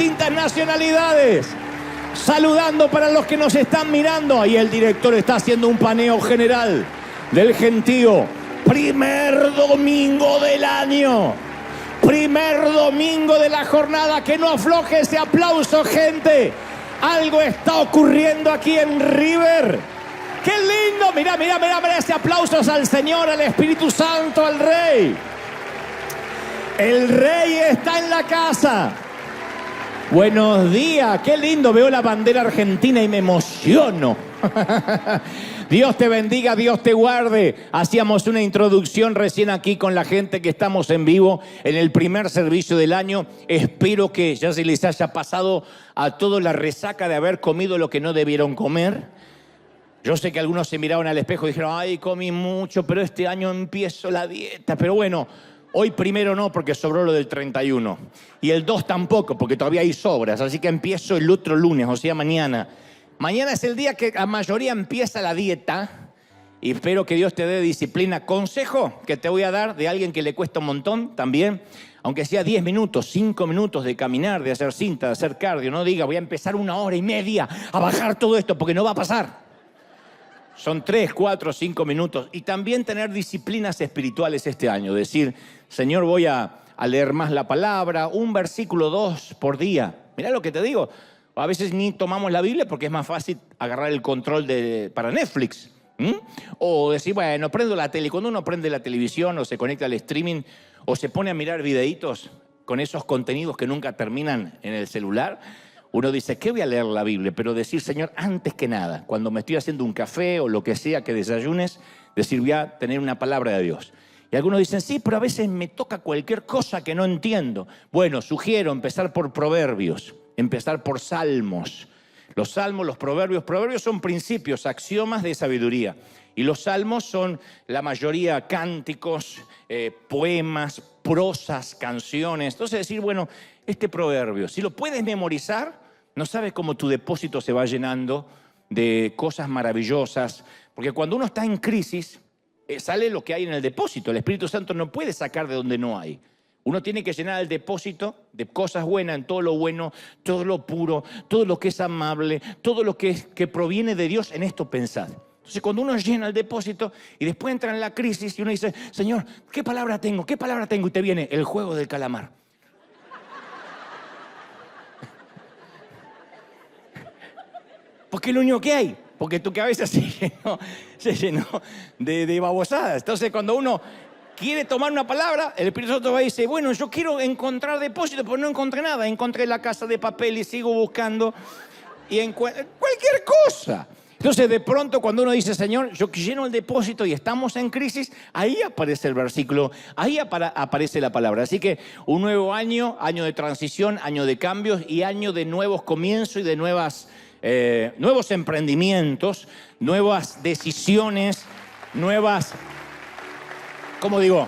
distintas nacionalidades. Saludando para los que nos están mirando. Ahí el director está haciendo un paneo general del gentío. Primer domingo del año. Primer domingo de la jornada. Que no afloje ese aplauso, gente. Algo está ocurriendo aquí en River. ¡Qué lindo! Mirá ese aplauso al Señor, al Espíritu Santo, al Rey. El Rey está en la casa. Buenos días, qué lindo, veo la bandera argentina y me emociono. Dios te bendiga, Dios te guarde. Hacíamos una introducción recién aquí con la gente que estamos en vivo en el primer servicio del año. Espero que ya se les haya pasado a todos la resaca de haber comido lo que no debieron comer. Yo sé que algunos se miraron al espejo y dijeron, ay, comí mucho, pero este año empiezo la dieta. Pero bueno, hoy primero no, porque sobró lo del 31. Y el 2 tampoco, porque todavía hay sobras. Así que empiezo el otro lunes, o sea, mañana. Mañana es el día que la mayoría empieza la dieta. Y espero que Dios te dé disciplina. Consejo que te voy a dar de alguien que le cuesta un montón también. Aunque sea 10 minutos, 5 minutos de caminar, de hacer cinta, de hacer cardio. No diga, voy a empezar 1 hora y media a bajar todo esto, porque no va a pasar. Son 3, 4, 5 minutos. Y también tener disciplinas espirituales este año. Decir, Señor, voy a leer más la palabra, un versículo 2 por día. Mirá lo que te digo. A veces ni tomamos la Biblia porque es más fácil agarrar el control para Netflix. O decir, bueno, prendo la tele. Cuando uno prende la televisión o se conecta al streaming o se pone a mirar videitos con esos contenidos que nunca terminan en el celular, uno dice, ¿qué voy a leer la Biblia? Pero decir, Señor, antes que nada, cuando me estoy haciendo un café o lo que sea que desayunes, decir, voy a tener una palabra de Dios. Y algunos dicen, sí, pero a veces me toca cualquier cosa que no entiendo. Bueno, sugiero empezar por Proverbios, empezar por Salmos. Los Salmos, los Proverbios son principios, axiomas de sabiduría. Y los Salmos son la mayoría cánticos, poemas, prosas, canciones. Entonces decir, bueno, este proverbio, si lo puedes memorizar, no sabes cómo tu depósito se va llenando de cosas maravillosas. Porque cuando uno está en crisis, sale lo que hay en el depósito. El Espíritu Santo no puede sacar de donde no hay. Uno tiene que llenar el depósito de cosas buenas, en todo lo bueno, todo lo puro, todo lo que es amable, todo lo que proviene de Dios, en esto pensad. Entonces cuando uno llena el depósito y después entra en la crisis y uno dice, Señor, ¿qué palabra tengo? ¿Qué palabra tengo? Y te viene el juego del calamar. Porque es lo único que hay. Porque tu cabeza se llenó de babosadas. Entonces cuando uno quiere tomar una palabra, el Espíritu Santo va y dice, bueno, yo quiero encontrar depósito, pero no encontré nada. Encontré la Casa de Papel y sigo buscando y encuentro cualquier cosa. Entonces, de pronto, cuando uno dice, Señor, yo lleno el depósito y estamos en crisis, ahí aparece el versículo, ahí aparece la palabra. Así que un nuevo año, año de transición, año de cambios y año de nuevos comienzos y de nuevos emprendimientos, nuevas decisiones, nuevas, ¿cómo digo?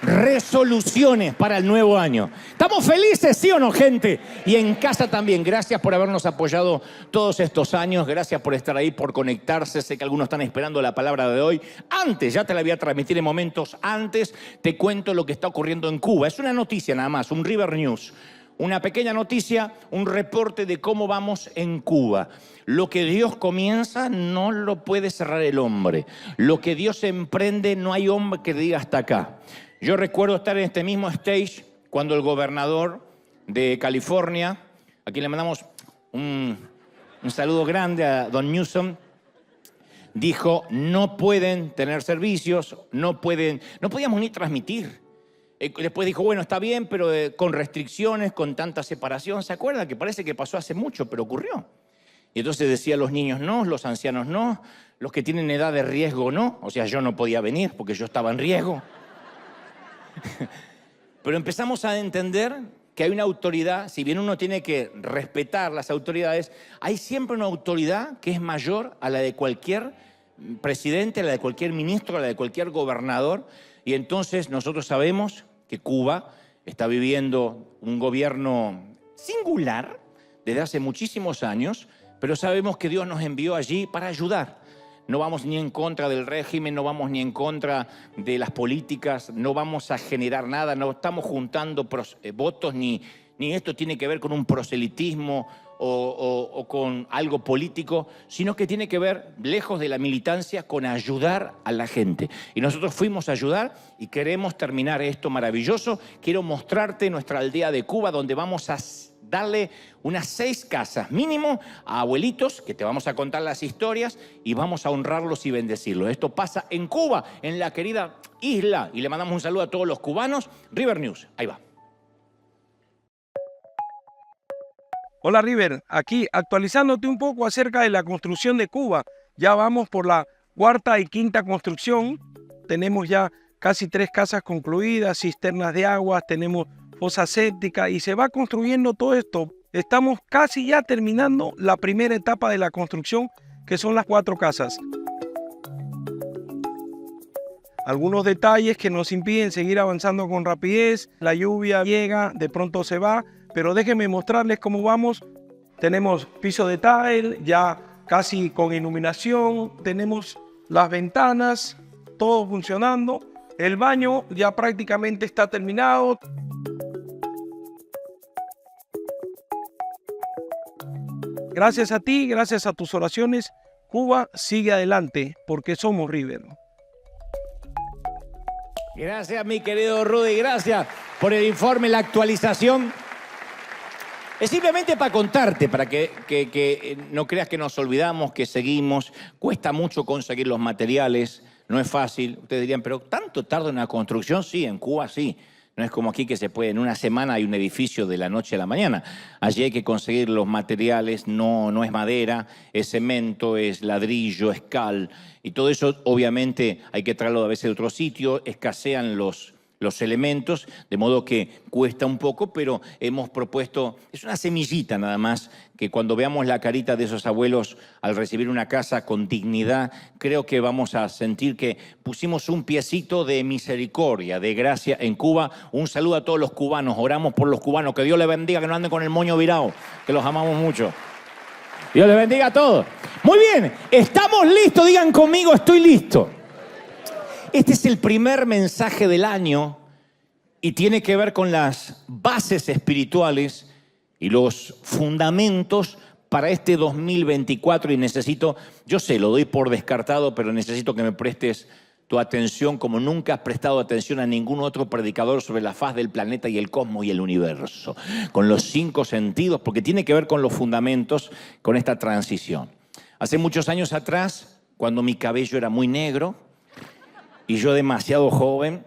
Resoluciones para el nuevo año. ¿Estamos felices, sí o no, gente? Y en casa también. Gracias por habernos apoyado todos estos años. Gracias por estar ahí, por conectarse. Sé que algunos están esperando la palabra de hoy. Antes, ya te la voy a transmitir en momentos antes. Te cuento lo que está ocurriendo en Cuba. Es una noticia nada más, un River News. Una pequeña noticia, un reporte de cómo vamos en Cuba. Lo que Dios comienza no lo puede cerrar el hombre. Lo que Dios emprende no hay hombre que diga hasta acá. Yo recuerdo estar en este mismo stage cuando el gobernador de California, aquí le mandamos un saludo grande a Don Newsom, dijo, no pueden tener servicios, no podíamos ni transmitir. Después dijo, bueno, está bien, pero con restricciones, con tanta separación. ¿Se acuerdan? Que parece que pasó hace mucho, pero ocurrió. Y entonces decía, los niños no, los ancianos no, los que tienen edad de riesgo no. O sea, yo no podía venir porque yo estaba en riesgo. Pero empezamos a entender que hay una autoridad, si bien uno tiene que respetar las autoridades, hay siempre una autoridad que es mayor a la de cualquier presidente, a la de cualquier ministro, a la de cualquier gobernador. Y entonces nosotros sabemos que Cuba está viviendo un gobierno singular desde hace muchísimos años, pero sabemos que Dios nos envió allí para ayudar. no vamos ni en contra del régimen, no vamos ni en contra de las políticas, no vamos a generar nada, no estamos juntando votos, ni esto tiene que ver con un proselitismo o con algo político, sino que tiene que ver, lejos de la militancia, con ayudar a la gente. Y nosotros fuimos a ayudar y queremos terminar esto maravilloso. Quiero mostrarte nuestra aldea de Cuba, donde vamos a darle unas 6 casas mínimo a abuelitos, que te vamos a contar las historias y vamos a honrarlos y bendecirlos. Esto pasa en Cuba, en la querida isla, y le mandamos un saludo a todos los cubanos. River News, ahí va. Hola River, aquí actualizándote un poco acerca de la construcción de Cuba. Ya vamos por la 4ª y 5ª construcción. Tenemos ya casi 3 casas concluidas, cisternas de agua, tenemos fosa séptica y se va construyendo todo esto. Estamos casi ya terminando la primera etapa de la construcción, que son las 4 casas. Algunos detalles que nos impiden seguir avanzando con rapidez. La lluvia llega, de pronto se va. Pero déjenme mostrarles cómo vamos. Tenemos piso de tile, ya casi con iluminación. Tenemos las ventanas, todo funcionando. El baño ya prácticamente está terminado. Gracias a ti, gracias a tus oraciones, Cuba sigue adelante porque somos River. Gracias, mi querido Rudy, gracias por el informe, la actualización. Es simplemente para contarte, para que no creas que nos olvidamos, que seguimos. Cuesta mucho conseguir los materiales, no es fácil. Ustedes dirían, pero ¿tanto tarda en una construcción? Sí, en Cuba sí. No es como aquí que se puede, en una semana hay un edificio de la noche a la mañana. Allí hay que conseguir los materiales, no es madera, es cemento, es ladrillo, es cal. Y todo eso obviamente hay que traerlo a veces de otro sitio, escasean los elementos, de modo que cuesta un poco, pero hemos propuesto, es una semillita nada más, que cuando veamos la carita de esos abuelos al recibir una casa con dignidad, creo que vamos a sentir que pusimos un piecito de misericordia, de gracia en Cuba. Un saludo a todos los cubanos, oramos por los cubanos, que Dios les bendiga, que no anden con el moño virado, que los amamos mucho. Dios les bendiga a todos. Muy bien, estamos listos, digan conmigo, estoy listo. Este es el primer mensaje del año y tiene que ver con las bases espirituales y los fundamentos para este 2024 y necesito, yo sé, lo doy por descartado, pero necesito que me prestes tu atención como nunca has prestado atención a ningún otro predicador sobre la faz del planeta y el cosmos y el universo, con los 5 sentidos, porque tiene que ver con los fundamentos, con esta transición. Hace muchos años atrás, cuando mi cabello era muy negro, y yo demasiado joven,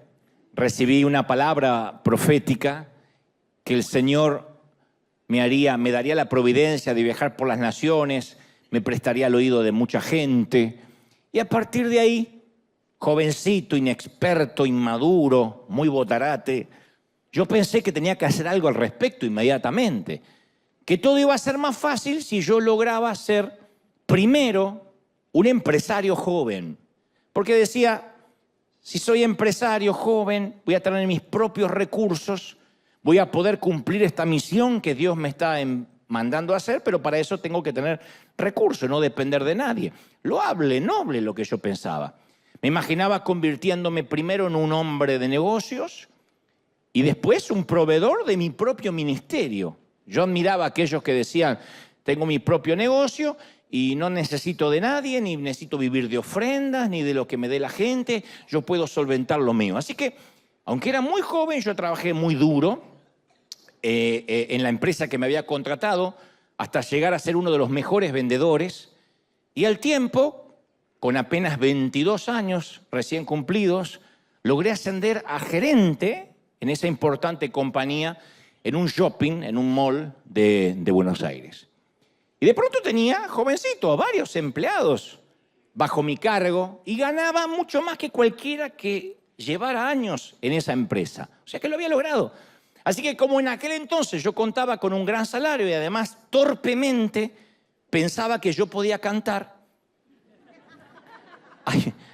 recibí una palabra profética que el Señor me daría la providencia de viajar por las naciones, me prestaría el oído de mucha gente. Y a partir de ahí, jovencito, inexperto, inmaduro, muy botarate, yo pensé que tenía que hacer algo al respecto inmediatamente. Que todo iba a ser más fácil si yo lograba ser primero un empresario joven. Porque decía, si soy empresario joven, voy a tener mis propios recursos, voy a poder cumplir esta misión que Dios me está mandando a hacer, pero para eso tengo que tener recursos, no depender de nadie. Loable, noble lo que yo pensaba. Me imaginaba convirtiéndome primero en un hombre de negocios y después un proveedor de mi propio ministerio. Yo admiraba a aquellos que decían, tengo mi propio negocio y no necesito de nadie, ni necesito vivir de ofrendas, ni de lo que me dé la gente. Yo puedo solventar lo mío. Así que, aunque era muy joven, yo trabajé muy duro en la empresa que me había contratado hasta llegar a ser uno de los mejores vendedores. Y al tiempo, con apenas 22 años recién cumplidos, logré ascender a gerente en esa importante compañía, en un shopping, en un mall de Buenos Aires. Y de pronto tenía, jovencito, a varios empleados bajo mi cargo y ganaba mucho más que cualquiera que llevara años en esa empresa. O sea que lo había logrado. Así que como en aquel entonces yo contaba con un gran salario y además torpemente pensaba que yo podía cantar.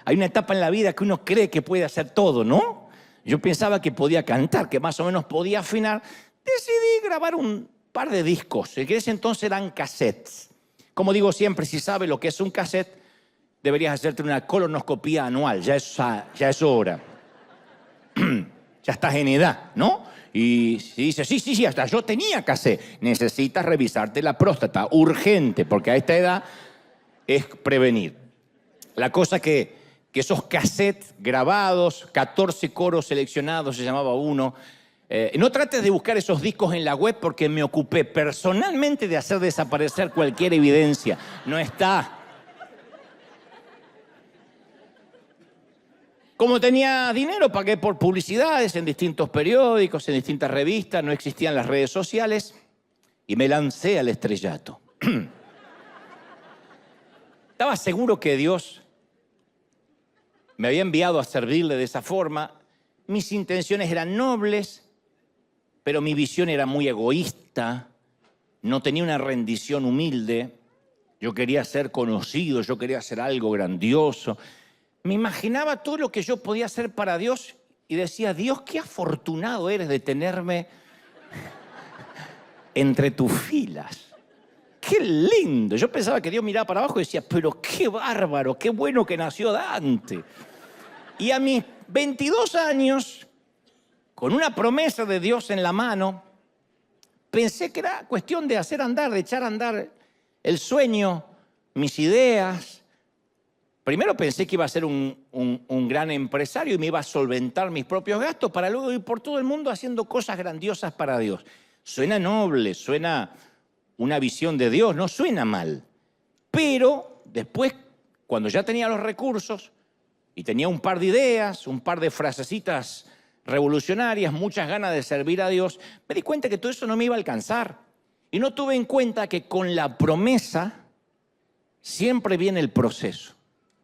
Hay una etapa en la vida que uno cree que puede hacer todo, ¿no? Yo pensaba que podía cantar, que más o menos podía afinar. Decidí grabar un par de discos, que en ese entonces eran cassettes. Como digo siempre, si sabe lo que es un cassette, deberías hacerte una colonoscopía anual, ya es hora. Ya estás en edad, ¿no? Y si dices, sí, hasta yo tenía que hacer. Necesitas revisarte la próstata, urgente, porque a esta edad es prevenir. La cosa que esos cassettes grabados, 14 coros seleccionados, se llamaba uno. No trates de buscar esos discos en la web porque me ocupé personalmente de hacer desaparecer cualquier evidencia. No está. Como tenía dinero, pagué por publicidades en distintos periódicos, en distintas revistas, no existían las redes sociales y me lancé al estrellato. Estaba seguro que Dios me había enviado a servirle de esa forma. Mis intenciones eran nobles, pero mi visión era muy egoísta. No tenía una rendición humilde. Yo quería ser conocido, yo quería hacer algo grandioso. Me imaginaba todo lo que yo podía hacer para Dios y decía, Dios, qué afortunado eres de tenerme entre tus filas. ¡Qué lindo! Yo pensaba que Dios miraba para abajo y decía, pero qué bárbaro, qué bueno que nació Dante. Y a mis 22 años, con una promesa de Dios en la mano, pensé que era cuestión de hacer andar, de echar a andar el sueño, mis ideas. Primero pensé que iba a ser un gran empresario y me iba a solventar mis propios gastos para luego ir por todo el mundo haciendo cosas grandiosas para Dios. Suena noble, suena una visión de Dios, no suena mal. Pero después, cuando ya tenía los recursos y tenía un par de ideas, un par de frasecitas revolucionarias, muchas ganas de servir a Dios, me di cuenta que todo eso no me iba a alcanzar. Y no tuve en cuenta que con la promesa siempre viene el proceso.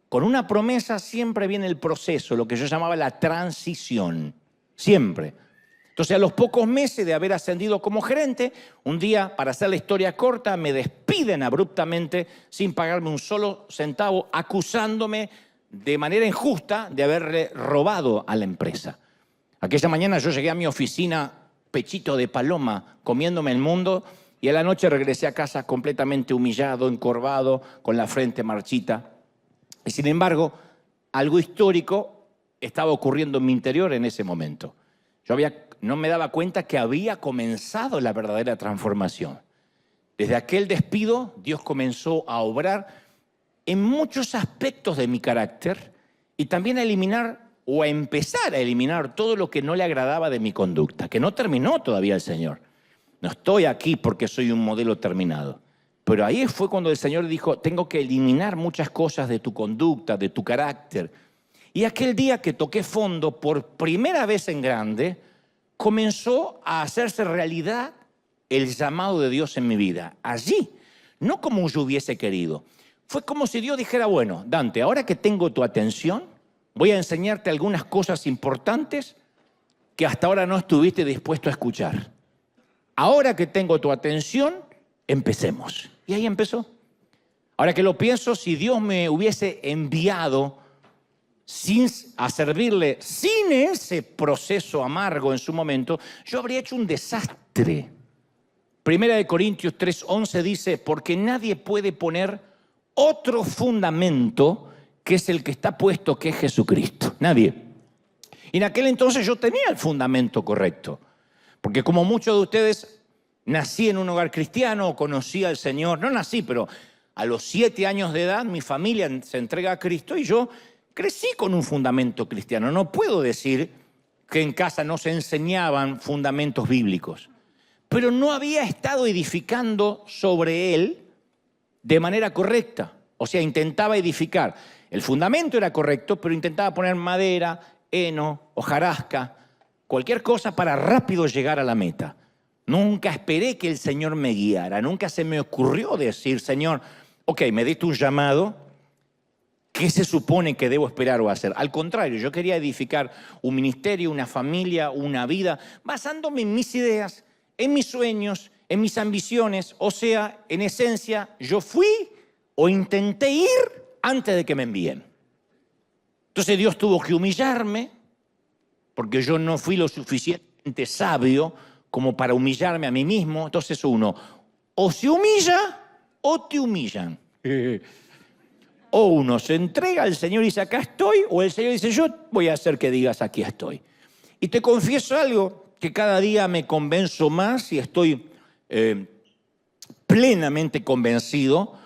Con una promesa siempre viene el proceso, lo que yo llamaba la transición. Siempre. Entonces, a los pocos meses de haber ascendido como gerente, un día, para hacer la historia corta, me despiden abruptamente sin pagarme un solo centavo, acusándome de manera injusta de haberle robado a la empresa. Aquella mañana yo llegué a mi oficina, pechito de paloma, comiéndome el mundo, y a la noche regresé a casa completamente humillado, encorvado, con la frente marchita. Y sin embargo, algo histórico estaba ocurriendo en mi interior en ese momento. No me daba cuenta que había comenzado la verdadera transformación. Desde aquel despido, Dios comenzó a obrar en muchos aspectos de mi carácter y también a eliminar o a empezar a eliminar todo lo que no le agradaba de mi conducta, que no terminó todavía el Señor. No estoy aquí porque soy un modelo terminado. Pero ahí fue cuando el Señor dijo, tengo que eliminar muchas cosas de tu conducta, de tu carácter. Y aquel día que toqué fondo por primera vez en grande, comenzó a hacerse realidad el llamado de Dios en mi vida. Allí, no como yo hubiese querido. Fue como si Dios dijera, bueno, Dante, ahora que tengo tu atención, voy a enseñarte algunas cosas importantes que hasta ahora no estuviste dispuesto a escuchar. Ahora que tengo tu atención, empecemos. Y ahí empezó. Ahora que lo pienso, si Dios me hubiese enviado a servirle sin ese proceso amargo en su momento, yo habría hecho un desastre. Primera de Corintios 3:11 dice, porque nadie puede poner otro fundamento que es el que está puesto, que es Jesucristo. Nadie. Y en aquel entonces yo tenía el fundamento correcto. Porque como muchos de ustedes, nací en un hogar cristiano, conocí al Señor. No nací, pero a los 7 años de edad mi familia se entrega a Cristo y yo crecí con un fundamento cristiano. No puedo decir que en casa no se enseñaban fundamentos bíblicos, pero no había estado edificando sobre él de manera correcta. O sea, intentaba edificar. El fundamento era correcto, pero intentaba poner madera, heno, hojarasca, cualquier cosa para rápido llegar a la meta. Nunca esperé que el Señor me guiara. Nunca se me ocurrió decir, Señor, ok, me diste un llamado, ¿qué se supone que debo esperar o hacer? Al contrario, yo quería edificar un ministerio, una familia, una vida, basándome en mis ideas, en mis sueños, en mis ambiciones. O sea, en esencia, yo fui o intenté ir antes de que me envíen. Entonces Dios tuvo que humillarme, porque yo no fui lo suficientemente sabio como para humillarme a mí mismo. Entonces uno o se humilla o te humillan. O uno se entrega al Señor y dice, acá estoy, o el Señor dice, yo voy a hacer que digas, aquí estoy. Y te confieso algo, que cada día me convenzo más y estoy plenamente convencido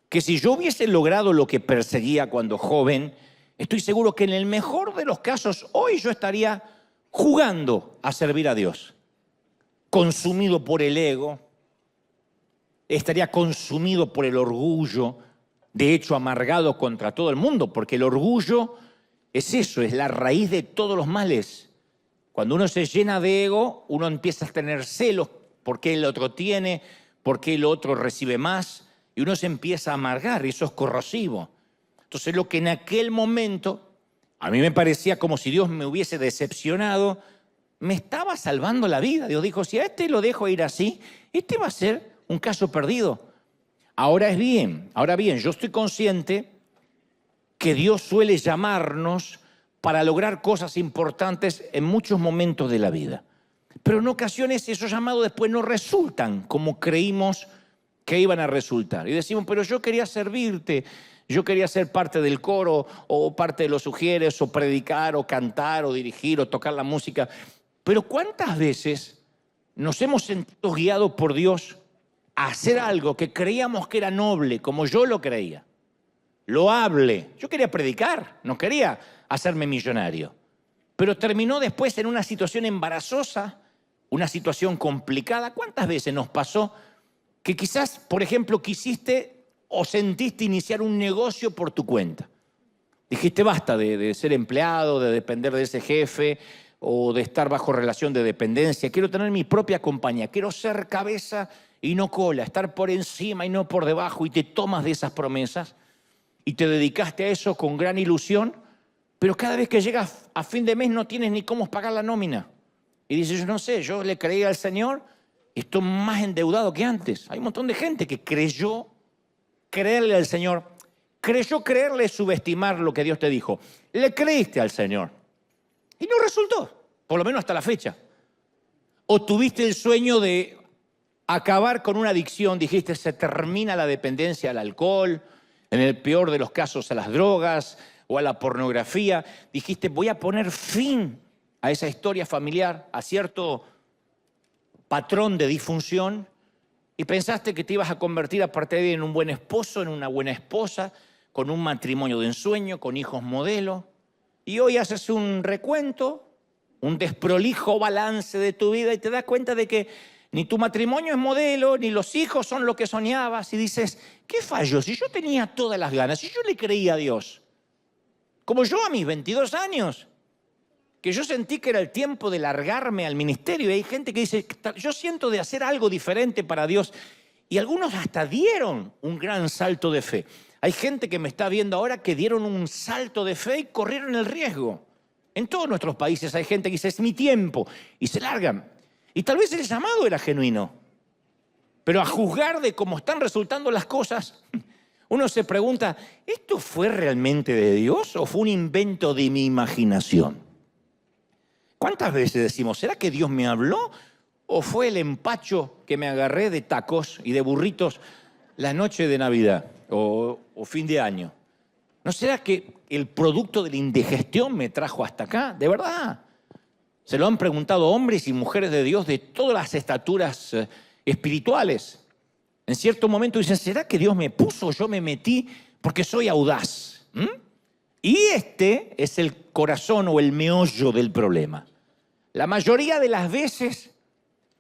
que si yo hubiese logrado lo que perseguía cuando joven, estoy seguro que en el mejor de los casos hoy yo estaría jugando a servir a Dios, consumido por el ego, estaría consumido por el orgullo, de hecho amargado contra todo el mundo, porque el orgullo es eso, es la raíz de todos los males. Cuando uno se llena de ego, uno empieza a tener celos porque el otro tiene, porque el otro recibe más, y uno se empieza a amargar, y eso es corrosivo. Entonces lo que en aquel momento a mí me parecía como si Dios me hubiese decepcionado, me estaba salvando la vida. Dios dijo, si a este lo dejo ir así, este va a ser un caso perdido. Ahora bien, yo estoy consciente que Dios suele llamarnos para lograr cosas importantes en muchos momentos de la vida. Pero en ocasiones esos llamados después no resultan como creímos que iban a resultar. Y decimos, pero yo quería servirte, yo quería ser parte del coro, o parte de los ujieres, o predicar, o cantar, o dirigir, o tocar la música. Pero ¿cuántas veces nos hemos sentido guiados por Dios a hacer algo que creíamos que era noble, como yo lo creía, loable? Yo quería predicar, no quería hacerme millonario. Pero terminó después en una situación embarazosa, una situación complicada. ¿Cuántas veces nos pasó que quizás, por ejemplo, quisiste o sentiste iniciar un negocio por tu cuenta? Dijiste, basta de ser empleado, de depender de ese jefe o de estar bajo relación de dependencia. Quiero tener mi propia compañía, quiero ser cabeza y no cola, estar por encima y no por debajo, y te tomas de esas promesas y te dedicaste a eso con gran ilusión, pero cada vez que llegas a fin de mes no tienes ni cómo pagar la nómina. Y dices, yo no sé, yo le creí al Señor y estoy más endeudado que antes. Hay un montón de gente que creyó creerle al Señor, creyó creerle subestimar lo que Dios te dijo. Le creíste al Señor y no resultó, por lo menos hasta la fecha. O tuviste el sueño de acabar con una adicción, dijiste, se termina la dependencia al alcohol, en el peor de los casos a las drogas o a la pornografía. Dijiste, voy a poner fin a esa historia familiar, a cierto patrón de disfunción, y pensaste que te ibas a convertir a partir de ahí en un buen esposo, en una buena esposa, con un matrimonio de ensueño, con hijos modelo. Y hoy haces un recuento, un desprolijo balance de tu vida y te das cuenta de que ni tu matrimonio es modelo, ni los hijos son lo que soñabas. Y dices, ¿qué falló? Si yo tenía todas las ganas, si yo le creía a Dios, como yo a mis 22 años, que yo sentí que era el tiempo de largarme al ministerio. Y hay gente que dice, yo siento de hacer algo diferente para Dios. Y algunos hasta dieron un gran salto de fe. Hay gente que me está viendo ahora que dieron un salto de fe y corrieron el riesgo. En todos nuestros países hay gente que dice, es mi tiempo, y se largan. Y tal vez el llamado era genuino. Pero a juzgar de cómo están resultando las cosas, uno se pregunta, ¿esto fue realmente de Dios o fue un invento de mi imaginación? ¿Cuántas veces decimos, ¿será que Dios me habló o fue el empacho que me agarré de tacos y de burritos la noche de Navidad o fin de año? ¿No será que el producto de la indigestión me trajo hasta acá? De verdad. Se lo han preguntado hombres y mujeres de Dios de todas las estaturas espirituales. En cierto momento dicen, ¿será que Dios me puso o yo me metí porque soy audaz? Y este es el corazón o el meollo del problema. La mayoría de las veces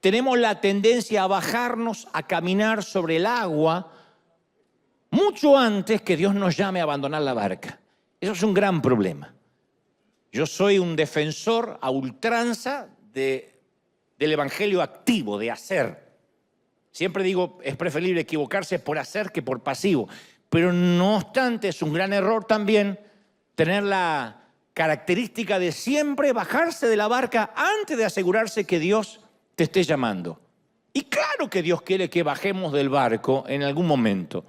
tenemos la tendencia a bajarnos, a caminar sobre el agua, mucho antes que Dios nos llame a abandonar la barca. Eso es un gran problema. Yo soy un defensor a ultranza del evangelio activo, de hacer. Siempre digo, es preferible equivocarse por hacer que por pasivo. Pero no obstante, es un gran error también tener la característica de siempre bajarse de la barca antes de asegurarse que Dios te esté llamando. Y claro que Dios quiere que bajemos del barco en algún momento.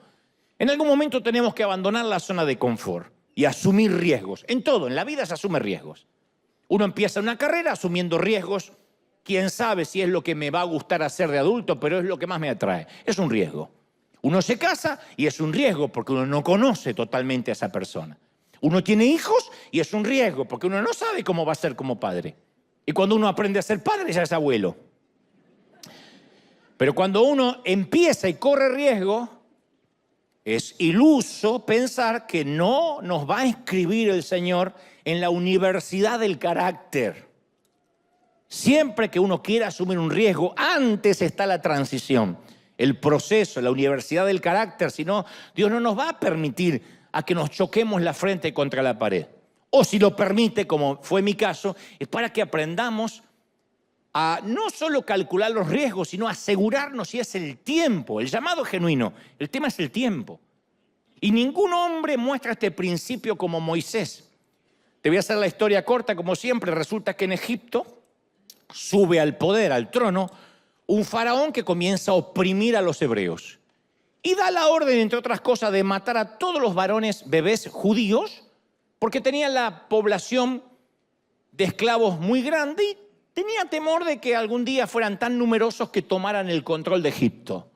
En algún momento tenemos que abandonar la zona de confort y asumir riesgos. En todo, en la vida se asume riesgos. Uno empieza una carrera asumiendo riesgos. Quién sabe si es lo que me va a gustar hacer de adulto, pero es lo que más me atrae. Es un riesgo. Uno se casa y es un riesgo porque uno no conoce totalmente a esa persona. Uno tiene hijos y es un riesgo porque uno no sabe cómo va a ser como padre. Y cuando uno aprende a ser padre ya es abuelo. Pero cuando uno empieza y corre riesgo, es iluso pensar que no nos va a inscribir el Señor en la universidad del carácter. Siempre que uno quiera asumir un riesgo, antes está la transición, el proceso, la universidad del carácter. Si no, Dios no nos va a permitir a que nos choquemos la frente contra la pared. O si lo permite, como fue mi caso, es para que aprendamos a no solo calcular los riesgos, sino asegurarnos si es el tiempo, el llamado genuino. El tema es el tiempo. Y ningún hombre muestra este principio como Moisés. Te voy a hacer la historia corta, como siempre. Resulta que en Egipto sube al poder, al trono, un faraón que comienza a oprimir a los hebreos. Y da la orden, entre otras cosas, de matar a todos los varones bebés judíos, porque tenía la población de esclavos muy grande y tenía temor de que algún día fueran tan numerosos que tomaran el control de Egipto.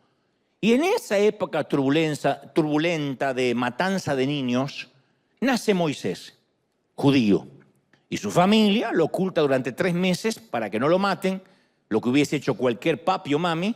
Y en esa época turbulenta de matanza de niños, nace Moisés, judío. Y su familia lo oculta durante 3 meses para que no lo maten, lo que hubiese hecho cualquier papi o mami,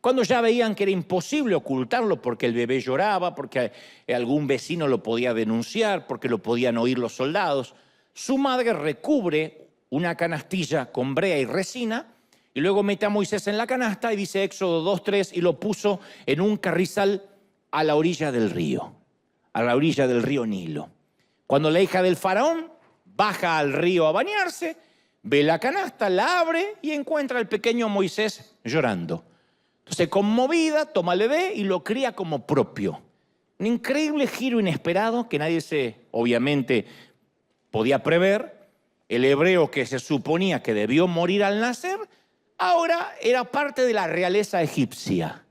cuando ya veían que era imposible ocultarlo porque el bebé lloraba, porque algún vecino lo podía denunciar, porque lo podían oír los soldados. Su madre recubre una canastilla con brea y resina y luego mete a Moisés en la canasta y dice Éxodo 2:3 y lo puso en un carrizal a la orilla del río Nilo. Cuando la hija del faraón baja al río a bañarse, ve la canasta, la abre y encuentra al pequeño Moisés llorando. Entonces, conmovida, toma al bebé y lo cría como propio. Un increíble giro inesperado que nadie obviamente podía prever. El hebreo que se suponía que debió morir al nacer, ahora era parte de la realeza egipcia,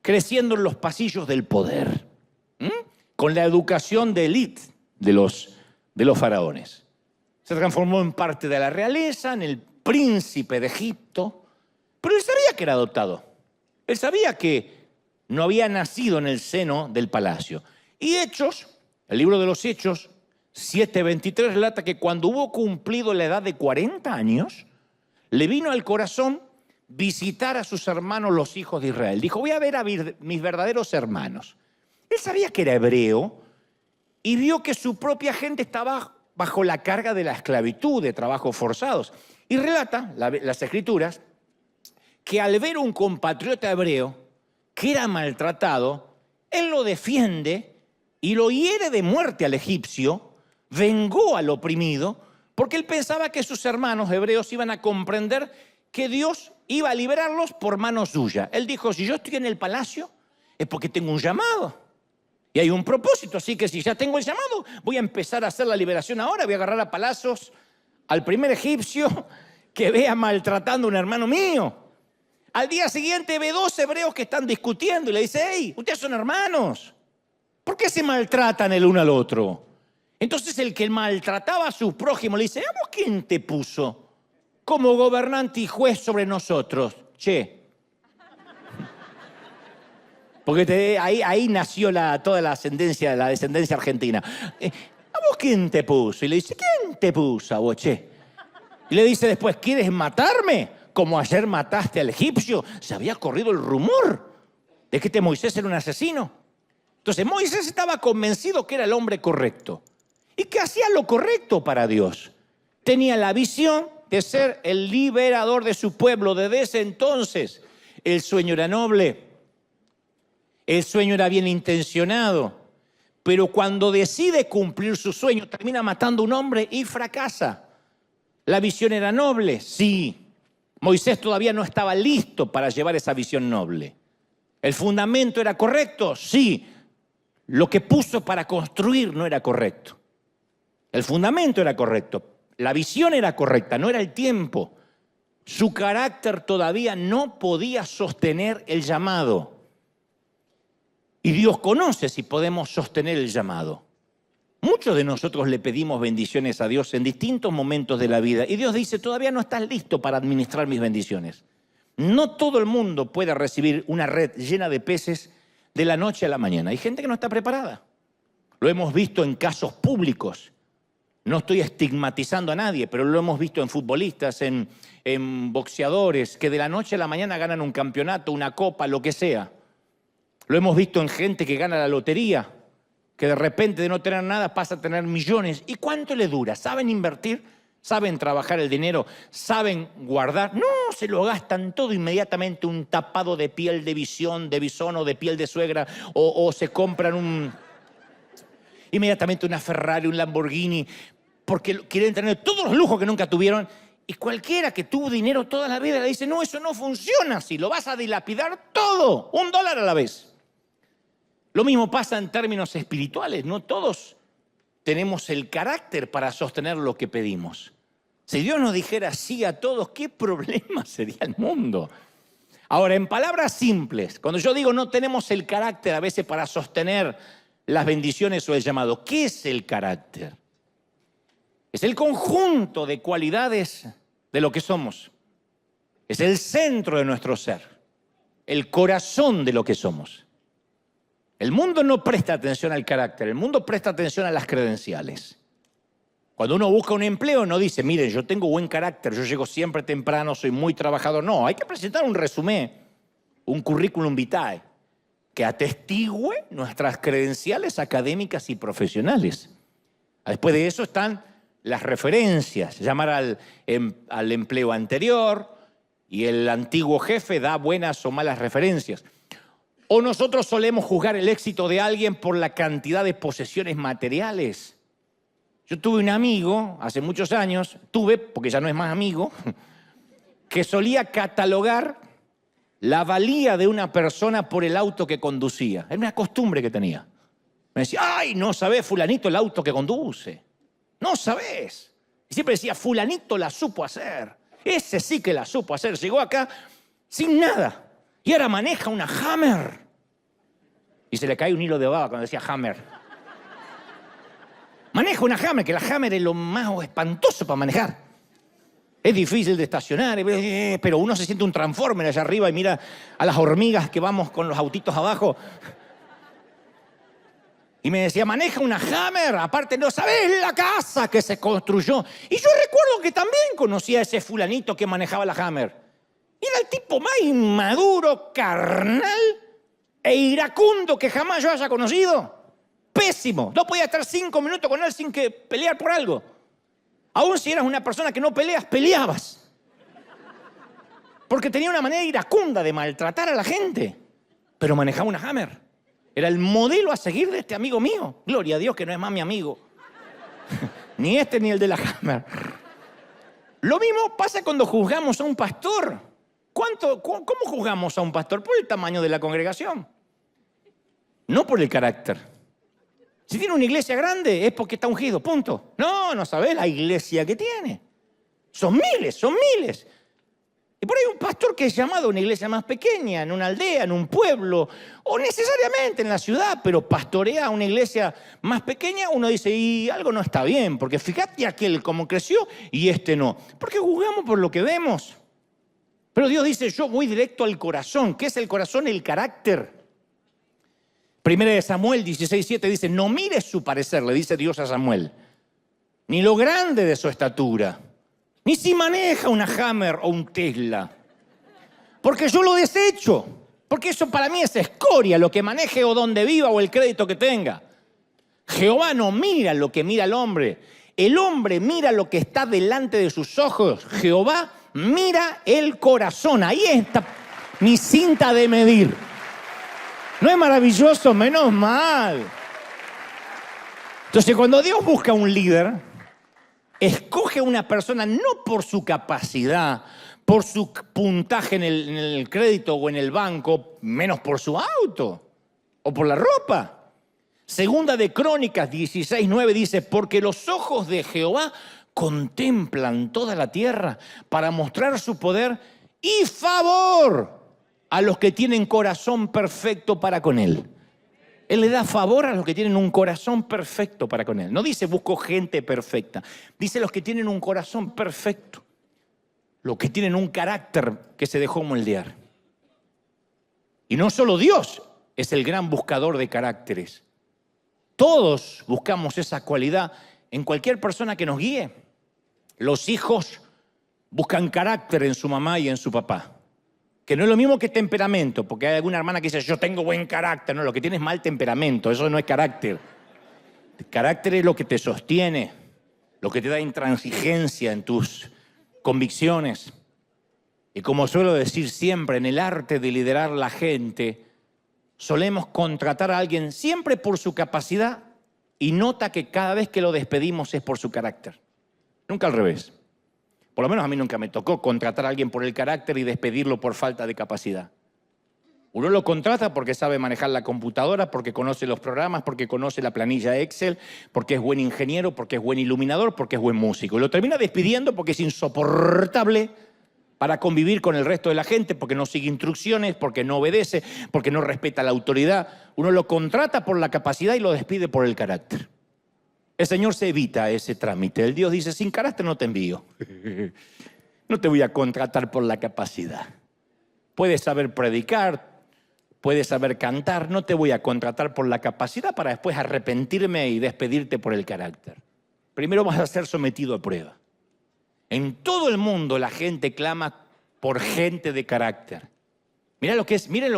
creciendo en los pasillos del poder, con la educación de élite de los faraones. Se transformó en parte de la realeza, en el príncipe de Egipto, pero él sabía que era adoptado. Él sabía que no había nacido en el seno del palacio. Y Hechos, el libro de los Hechos, 7:23 relata que cuando hubo cumplido la edad de 40 años, le vino al corazón visitar a sus hermanos los hijos de Israel. Dijo, voy a ver a mis verdaderos hermanos. Él sabía que era hebreo y vio que su propia gente estaba bajo la carga de la esclavitud, de trabajos forzados. Y relata las escrituras que al ver un compatriota hebreo que era maltratado, él lo defiende y lo hiere de muerte al egipcio, vengó al oprimido, porque él pensaba que sus hermanos hebreos iban a comprender que Dios iba a liberarlos por mano suya. Él dijo, si yo estoy en el palacio, es porque tengo un llamado. Y hay un propósito, así que si ya tengo el llamado, voy a empezar a hacer la liberación ahora, voy a agarrar a palazos al primer egipcio que vea maltratando a un hermano mío. Al día siguiente ve 2 hebreos que están discutiendo y le dice, hey, ustedes son hermanos, ¿por qué se maltratan el uno al otro? Entonces el que maltrataba a su prójimo le dice, ¿a vos quién te puso como gobernante y juez sobre nosotros? Che. Porque ahí nació toda la descendencia argentina. ¿A vos quién te puso? Y le dice, ¿quién te puso a vos, che? Y le dice después, ¿quieres matarme? Como ayer mataste al egipcio. Se había corrido el rumor de que Moisés era un asesino. Entonces Moisés estaba convencido que era el hombre correcto y que hacía lo correcto para Dios. Tenía la visión de ser el liberador de su pueblo. Desde ese entonces el sueño era noble, el sueño era bien intencionado, pero cuando decide cumplir su sueño termina matando a un hombre y fracasa. La visión era noble, sí. Moisés todavía no estaba listo para llevar esa visión noble. ¿El fundamento era correcto? Sí. Lo que puso para construir no era correcto. El fundamento era correcto. La visión era correcta, no era el tiempo. Su carácter todavía no podía sostener el llamado. Y Dios conoce si podemos sostener el llamado. Muchos de nosotros le pedimos bendiciones a Dios en distintos momentos de la vida y Dios dice, todavía no estás listo para administrar mis bendiciones. No todo el mundo puede recibir una red llena de peces de la noche a la mañana. Hay gente que no está preparada. Lo hemos visto en casos públicos. No estoy estigmatizando a nadie, pero lo hemos visto en futbolistas, en boxeadores, que de la noche a la mañana ganan un campeonato, una copa, lo que sea. Lo hemos visto en gente que gana la lotería, que de repente de no tener nada pasa a tener millones. ¿Y cuánto le dura? ¿Saben invertir? ¿Saben trabajar el dinero? ¿Saben guardar? No, se lo gastan todo inmediatamente, un tapado de piel de bisón o de piel de suegra, o se compran inmediatamente una Ferrari, un Lamborghini, porque quieren tener todos los lujos que nunca tuvieron. Y cualquiera que tuvo dinero toda la vida le dice, no, eso no funciona así, lo vas a dilapidar todo, $1 a la vez. Lo mismo pasa en términos espirituales, no todos tenemos el carácter para sostener lo que pedimos. Si Dios nos dijera sí a todos, ¿qué problema sería el mundo? Ahora, en palabras simples, cuando yo digo no tenemos el carácter a veces para sostener las bendiciones o el llamado, ¿qué es el carácter? Es el conjunto de cualidades de lo que somos. Es el centro de nuestro ser, el corazón de lo que somos. El mundo no presta atención al carácter, el mundo presta atención a las credenciales. Cuando uno busca un empleo no dice, miren, yo tengo buen carácter, yo llego siempre temprano, soy muy trabajador. No, hay que presentar un resumen, un currículum vitae, que atestigue nuestras credenciales académicas y profesionales. Después de eso están las referencias, llamar al empleo anterior y el antiguo jefe da buenas o malas referencias. O nosotros solemos juzgar el éxito de alguien por la cantidad de posesiones materiales. Yo tuve un amigo hace muchos años, porque ya no es más amigo, que solía catalogar la valía de una persona por el auto que conducía. Era una costumbre que tenía. Me decía, ay, no sabés, fulanito, el auto que conduce. No sabés. Y siempre decía, fulanito la supo hacer. Ese sí que la supo hacer. Llegó acá sin nada. Y ahora maneja una Hammer. Y se le cae un hilo de baba cuando decía Hammer. Maneja una Hammer, que la Hammer es lo más espantoso para manejar. Es difícil de estacionar, pero uno se siente un Transformer allá arriba y mira a las hormigas que vamos con los autitos abajo. Y me decía, maneja una Hammer, aparte no sabés la casa que se construyó. Y yo recuerdo que también conocía a ese fulanito que manejaba la Hammer. Y era el tipo más inmaduro, carnal e iracundo que jamás yo haya conocido. Pésimo. No podía estar 5 minutos con él sin que pelear por algo. Aún si eras una persona que no peleas, peleabas. Porque tenía una manera iracunda de maltratar a la gente. Pero manejaba una Hammer. Era el modelo a seguir de este amigo mío. Gloria a Dios que no es más mi amigo. Ni este ni el de la Hammer. Lo mismo pasa cuando juzgamos a un pastor. ¿Cómo juzgamos a un pastor? Por el tamaño de la congregación. No por el carácter. Si tiene una iglesia grande es porque está ungido, punto. No sabés la iglesia que tiene. Son miles. Y por ahí un pastor que es llamado a una iglesia más pequeña, en una aldea, en un pueblo, o necesariamente en la ciudad, pero pastorea a una iglesia más pequeña, uno dice, y algo no está bien, porque fíjate aquel cómo creció y este no. Porque juzgamos por lo que vemos. Pero Dios dice, yo voy directo al corazón. ¿Qué es el corazón? El carácter. Primera de Samuel 16:7 dice, no mires su parecer, le dice Dios a Samuel, ni lo grande de su estatura, ni si maneja una Hammer o un Tesla, porque yo lo desecho, porque eso para mí es escoria, lo que maneje o donde viva o el crédito que tenga. Jehová no mira lo que mira el hombre mira lo que está delante de sus ojos. Jehová mira el corazón, ahí está mi cinta de medir. ¿No es maravilloso? Menos mal. Entonces, cuando Dios busca un líder, escoge una persona no por su capacidad, por su puntaje en el crédito o en el banco, menos por su auto o por la ropa. Segunda de Crónicas 16:9 dice, porque los ojos de Jehová contemplan toda la tierra para mostrar su poder y favor a los que tienen corazón perfecto para con Él. Él le da favor a los que tienen un corazón perfecto para con Él. No dice busco gente perfecta. Dice los que tienen un corazón perfecto. Los que tienen un carácter que se dejó moldear. Y no solo Dios, es el gran buscador de caracteres. Todos buscamos esa cualidad en cualquier persona que nos guíe. Los hijos buscan carácter en su mamá y en su papá. Que no es lo mismo que temperamento, porque hay alguna hermana que dice, yo tengo buen carácter. No, lo que tiene es mal temperamento, eso no es carácter. El carácter es lo que te sostiene, lo que te da intransigencia en tus convicciones. Y como suelo decir siempre, en el arte de liderar la gente, solemos contratar a alguien siempre por su capacidad y nota que cada vez que lo despedimos es por su carácter. Nunca al revés. Por lo menos a mí nunca me tocó contratar a alguien por el carácter y despedirlo por falta de capacidad. Uno lo contrata porque sabe manejar la computadora, porque conoce los programas, porque conoce la planilla Excel, porque es buen ingeniero, porque es buen iluminador, porque es buen músico. Y lo termina despidiendo porque es insoportable para convivir con el resto de la gente, porque no sigue instrucciones, porque no obedece, porque no respeta la autoridad. Uno lo contrata por la capacidad y lo despide por el carácter. El Señor se evita ese trámite. El Dios dice, sin carácter no te envío. No te voy a contratar por la capacidad. Puedes saber predicar, puedes saber cantar, no te voy a contratar por la capacidad para después arrepentirme y despedirte por el carácter. Primero vas a ser sometido a prueba. En todo el mundo la gente clama por gente de carácter. Miren lo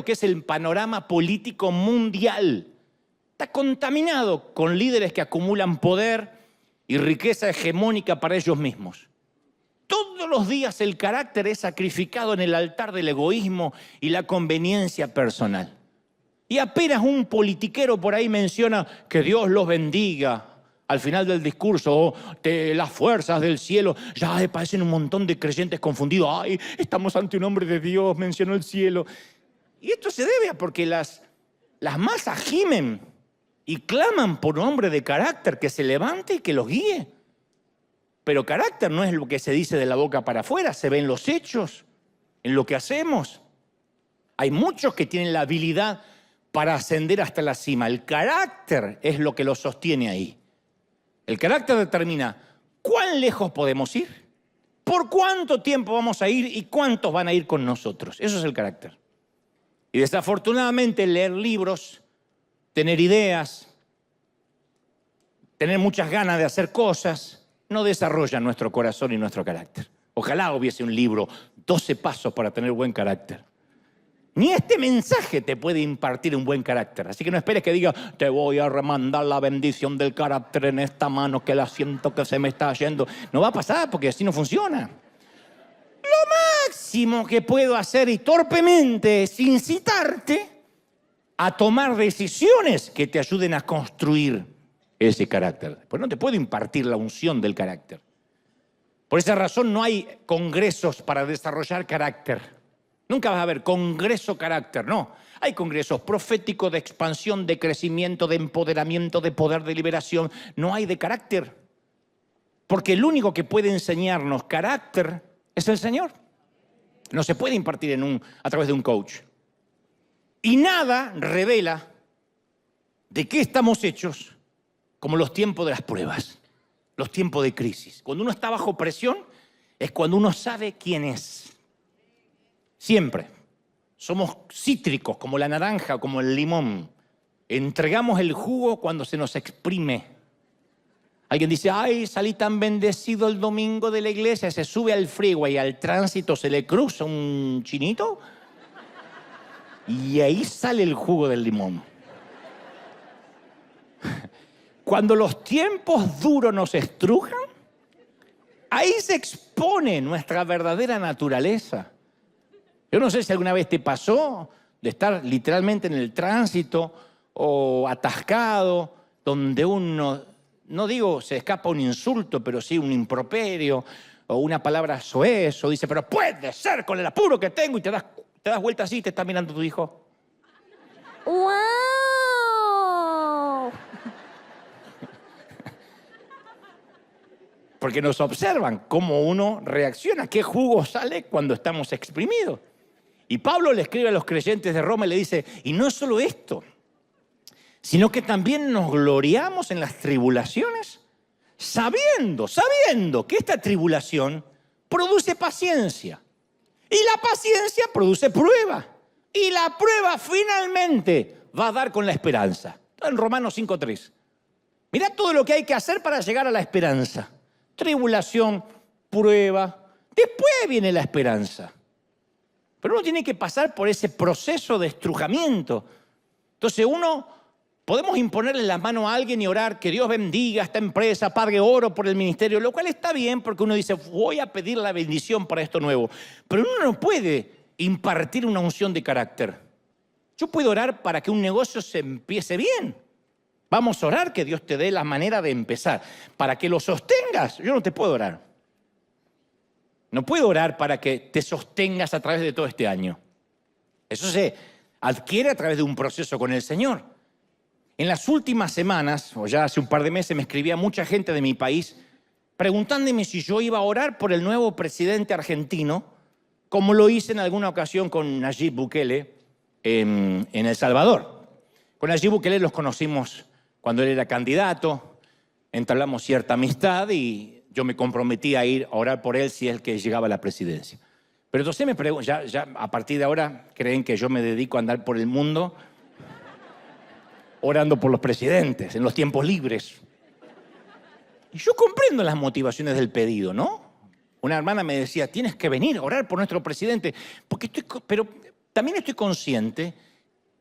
que es el panorama político mundial. Está contaminado con líderes que acumulan poder y riqueza hegemónica para ellos mismos. Todos los días el carácter es sacrificado en el altar del egoísmo y la conveniencia personal. Y apenas un politiquero por ahí menciona que Dios los bendiga al final del discurso, o las fuerzas del cielo, ya parecen un montón de creyentes confundidos. Ay, estamos ante un hombre de Dios, mencionó el cielo. Y esto se debe a porque las masas gimen y claman por un hombre de carácter que se levante y que los guíe. Pero carácter no es lo que se dice de la boca para afuera, se ve en los hechos, en lo que hacemos. Hay muchos que tienen la habilidad para ascender hasta la cima. El carácter es lo que los sostiene ahí. El carácter determina cuán lejos podemos ir, por cuánto tiempo vamos a ir y cuántos van a ir con nosotros. Eso es el carácter. Y desafortunadamente leer libros, tener ideas, tener muchas ganas de hacer cosas, no desarrolla nuestro corazón y nuestro carácter. Ojalá hubiese un libro, 12 pasos para tener buen carácter. Ni este mensaje te puede impartir un buen carácter. Así que no esperes que diga, te voy a remandar la bendición del carácter en esta mano que la siento que se me está yendo. No va a pasar porque así no funciona. Lo máximo que puedo hacer y torpemente es incitarte a tomar decisiones que te ayuden a construir ese carácter. Pues no te puedo impartir la unción del carácter. Por esa razón no hay congresos para desarrollar carácter. Nunca vas a ver congreso carácter, no. Hay congresos proféticos de expansión, de crecimiento, de empoderamiento, de poder, de liberación. No hay de carácter. Porque el único que puede enseñarnos carácter es el Señor. No se puede impartir a través de un coach. Y nada revela de qué estamos hechos como los tiempos de las pruebas, los tiempos de crisis. Cuando uno está bajo presión es cuando uno sabe quién es. Siempre. Somos cítricos como la naranja o como el limón. Entregamos el jugo cuando se nos exprime. Alguien dice, ay, salí tan bendecido el domingo de la iglesia. Se sube al freeway y al tránsito se le cruza un chinito y ahí sale el jugo del limón. Cuando los tiempos duros nos estrujan, ahí se expone nuestra verdadera naturaleza. Yo no sé si alguna vez te pasó de estar literalmente en el tránsito o atascado, donde uno, no digo se escapa un insulto, pero sí un improperio o una palabra soez, o dice, pero puede ser con el apuro que tengo, y te das vuelta así y te está mirando tu hijo. ¡Wow! Porque nos observan cómo uno reacciona, qué jugo sale cuando estamos exprimidos. Y Pablo le escribe a los creyentes de Roma y le dice, y no solo esto, sino que también nos gloriamos en las tribulaciones, sabiendo que esta tribulación produce paciencia. Y la paciencia produce prueba. Y la prueba finalmente va a dar con la esperanza. Está en Romanos 5:3. Mirá todo lo que hay que hacer para llegar a la esperanza. Tribulación, prueba. Después viene la esperanza. Pero uno tiene que pasar por ese proceso de estrujamiento. Entonces podemos imponerle la mano a alguien y orar que Dios bendiga a esta empresa, pague oro por el ministerio, lo cual está bien porque uno dice, voy a pedir la bendición para esto nuevo. Pero uno no puede impartir una unción de carácter. Yo puedo orar para que un negocio se empiece bien. Vamos a orar que Dios te dé la manera de empezar. Para que lo sostengas, yo no te puedo orar. No puedo orar para que te sostengas a través de todo este año. Eso se adquiere a través de un proceso con el Señor. En las últimas semanas, o ya hace un par de meses, me escribía mucha gente de mi país preguntándome si yo iba a orar por el nuevo presidente argentino, como lo hice en alguna ocasión con Nayib Bukele en El Salvador. Con Nayib Bukele los conocimos cuando él era candidato, entablamos cierta amistad y yo me comprometí a ir a orar por él si es el que llegaba a la presidencia. Pero entonces me pregunto, ya a partir de ahora creen que yo me dedico a andar por el mundo orando por los presidentes en los tiempos libres. Y yo comprendo las motivaciones del pedido, ¿no? Una hermana me decía, tienes que venir a orar por nuestro presidente, pero también estoy consciente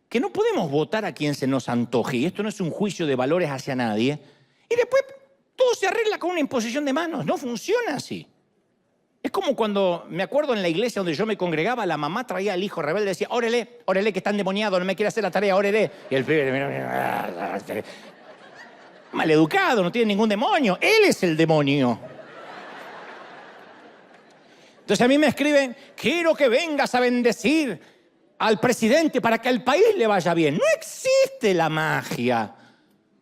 que no podemos votar a quien se nos antoje, y esto no es un juicio de valores hacia nadie, y después todo se arregla con una imposición de manos. No funciona así. Es como cuando, me acuerdo en la iglesia donde yo me congregaba, la mamá traía al hijo rebelde y decía, órele, órele que está endemoniado, no me quiere hacer la tarea, órele. Y el pibe, maleducado, no tiene ningún demonio. Él es el demonio. Entonces a mí me escriben, quiero que vengas a bendecir al presidente para que al país le vaya bien. No existe la magia,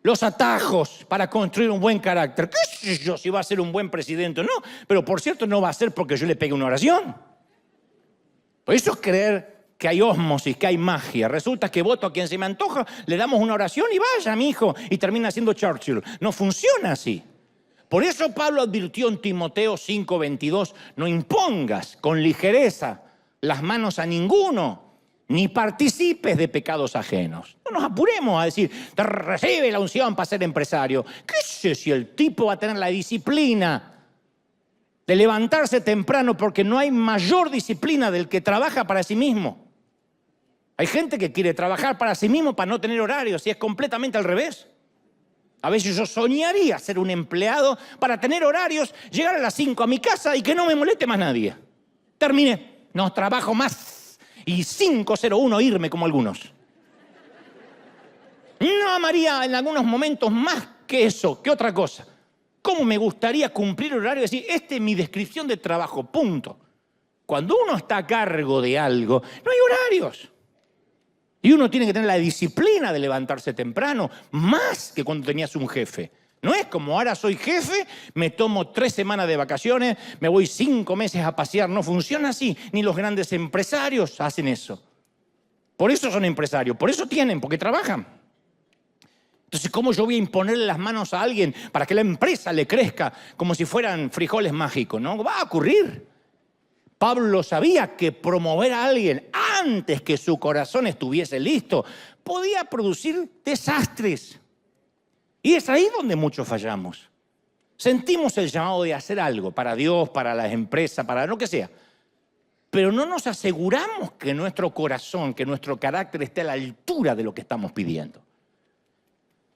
los atajos para construir un buen carácter. ¿Qué sé yo si va a ser un buen presidente o no? Pero por cierto no va a ser porque yo le pegue una oración. Por eso es creer que hay ósmosis, que hay magia. Resulta que voto a quien se me antoja, le damos una oración y vaya, mi hijo, y termina siendo Churchill. No funciona así. Por eso Pablo advirtió en Timoteo 5:22, no impongas con ligereza las manos a ninguno, ni participes de pecados ajenos. No nos apuremos a decir, te recibe la unción para ser empresario. ¿Qué sé si el tipo va a tener la disciplina de levantarse temprano? Porque no hay mayor disciplina del que trabaja para sí mismo. Hay gente que quiere trabajar para sí mismo para no tener horarios y es completamente al revés. A veces yo soñaría ser un empleado para tener horarios, llegar a las 5 a mi casa y que no me moleste más nadie. Terminé, no trabajo más. Y 5:01 irme como algunos. No amaría en algunos momentos más que eso, que otra cosa. ¿Cómo me gustaría cumplir el horario y decir, esta es mi descripción de trabajo, punto? Cuando uno está a cargo de algo, no hay horarios. Y uno tiene que tener la disciplina de levantarse temprano, más que cuando tenías un jefe. No es como ahora soy jefe, me tomo 3 semanas de vacaciones, me voy 5 meses a pasear. No funciona así, ni los grandes empresarios hacen eso. Por eso son empresarios, por eso tienen, porque trabajan. Entonces, ¿cómo yo voy a imponerle las manos a alguien para que la empresa le crezca como si fueran frijoles mágicos? No va a ocurrir. Pablo sabía que promover a alguien antes que su corazón estuviese listo podía producir desastres. Y es ahí donde muchos fallamos. Sentimos el llamado de hacer algo para Dios, para las empresas, para lo que sea. Pero no nos aseguramos que nuestro corazón, que nuestro carácter esté a la altura de lo que estamos pidiendo.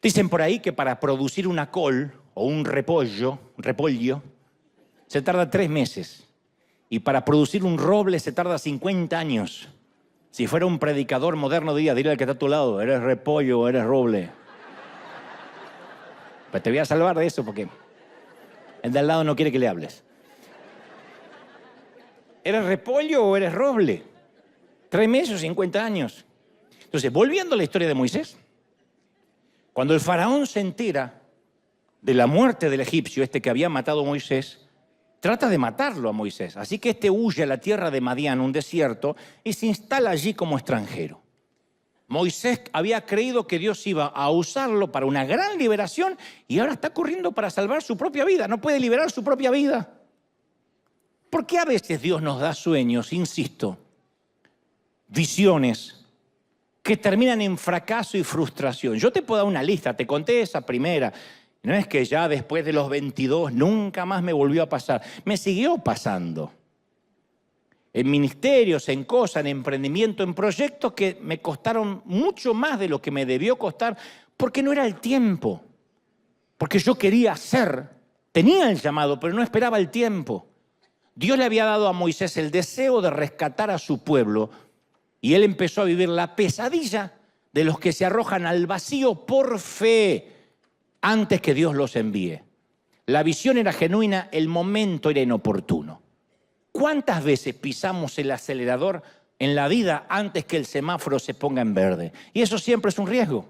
Dicen por ahí que para producir una col o un repollo, se tarda 3 meses. Y para producir un roble se tarda 50 años. Si fuera un predicador moderno diría al que está a tu lado, eres repollo o eres roble. Pues te voy a salvar de eso porque el de al lado no quiere que le hables. ¿Eres repollo o eres roble? 3 meses o 50 años. Entonces, volviendo a la historia de Moisés, cuando el faraón se entera de la muerte del egipcio, este que había matado a Moisés, trata de matarlo a Moisés. Así que este huye a la tierra de Madián, un desierto, y se instala allí como extranjero. Moisés había creído que Dios iba a usarlo para una gran liberación y ahora está corriendo para salvar su propia vida. No puede liberar su propia vida. ¿Por qué a veces Dios nos da sueños, insisto, visiones, que terminan en fracaso y frustración. Yo te puedo dar una lista, te conté esa primera. No es que ya después de los 22 nunca más me volvió a pasar. Me siguió pasando. En ministerios, en cosas, en emprendimiento, en proyectos que me costaron mucho más de lo que me debió costar porque no era el tiempo. Porque yo quería hacer, tenía el llamado, pero no esperaba el tiempo. Dios le había dado a Moisés el deseo de rescatar a su pueblo y él empezó a vivir la pesadilla de los que se arrojan al vacío por fe antes que Dios los envíe. La visión era genuina, el momento era inoportuno. ¿Cuántas veces pisamos el acelerador en la vida antes que el semáforo se ponga en verde? Y eso siempre es un riesgo.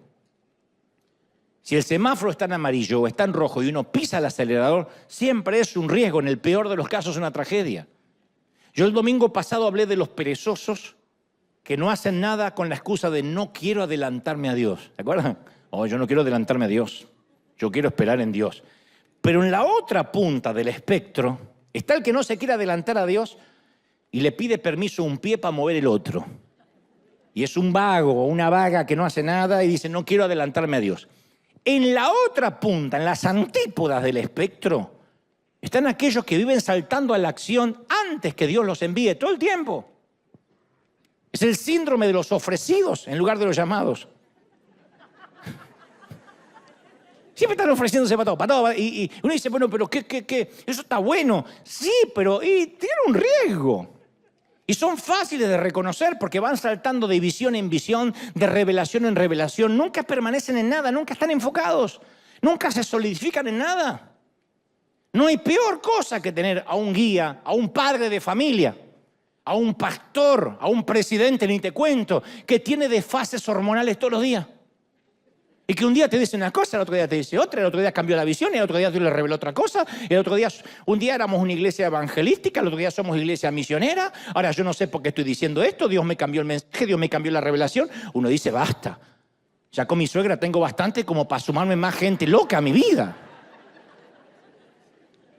Si el semáforo está en amarillo o está en rojo y uno pisa el acelerador, siempre es un riesgo, en el peor de los casos una tragedia. Yo el domingo pasado hablé de los perezosos que no hacen nada con la excusa de no quiero adelantarme a Dios. ¿Se acuerdan? Oh, yo no quiero adelantarme a Dios, yo quiero esperar en Dios. Pero en la otra punta del espectro está el que no se quiere adelantar a Dios y le pide permiso a un pie para mover el otro. Y es un vago o una vaga que no hace nada y dice no quiero adelantarme a Dios. En la otra punta, en las antípodas del espectro, están aquellos que viven saltando a la acción antes que Dios los envíe todo el tiempo. Es el síndrome de los ofrecidos en lugar de los llamados. Siempre están ofreciéndose para todo. Y uno dice, bueno, pero ¿qué? Eso está bueno. Sí, pero tiene un riesgo. Y son fáciles de reconocer porque van saltando de visión en visión, de revelación en revelación. Nunca permanecen en nada, nunca están enfocados, nunca se solidifican en nada. No hay peor cosa que tener a un guía, a un padre de familia, a un pastor, a un presidente, ni te cuento, que tiene desfases hormonales todos los días. Y que un día te dice una cosa, el otro día te dice otra, el otro día cambió la visión, el otro día Dios le reveló otra cosa, el otro día, un día éramos una iglesia evangelística, el otro día somos iglesia misionera, ahora yo no sé por qué estoy diciendo esto, Dios me cambió el mensaje, Dios me cambió la revelación. Uno dice, basta, ya con mi suegra tengo bastante como para sumarme más gente loca a mi vida.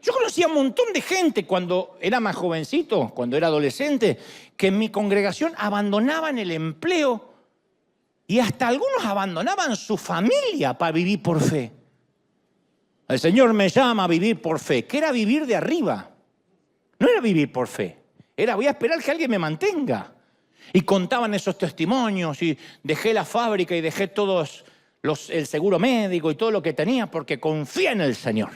Yo conocía un montón de gente cuando era más jovencito, cuando era adolescente, que en mi congregación abandonaban el empleo y hasta algunos abandonaban su familia para vivir por fe. El Señor me llama a vivir por fe, que era vivir de arriba. No era vivir por fe, era voy a esperar que alguien me mantenga. Y contaban esos testimonios y dejé la fábrica y dejé el seguro médico y todo lo que tenía porque confía en el Señor.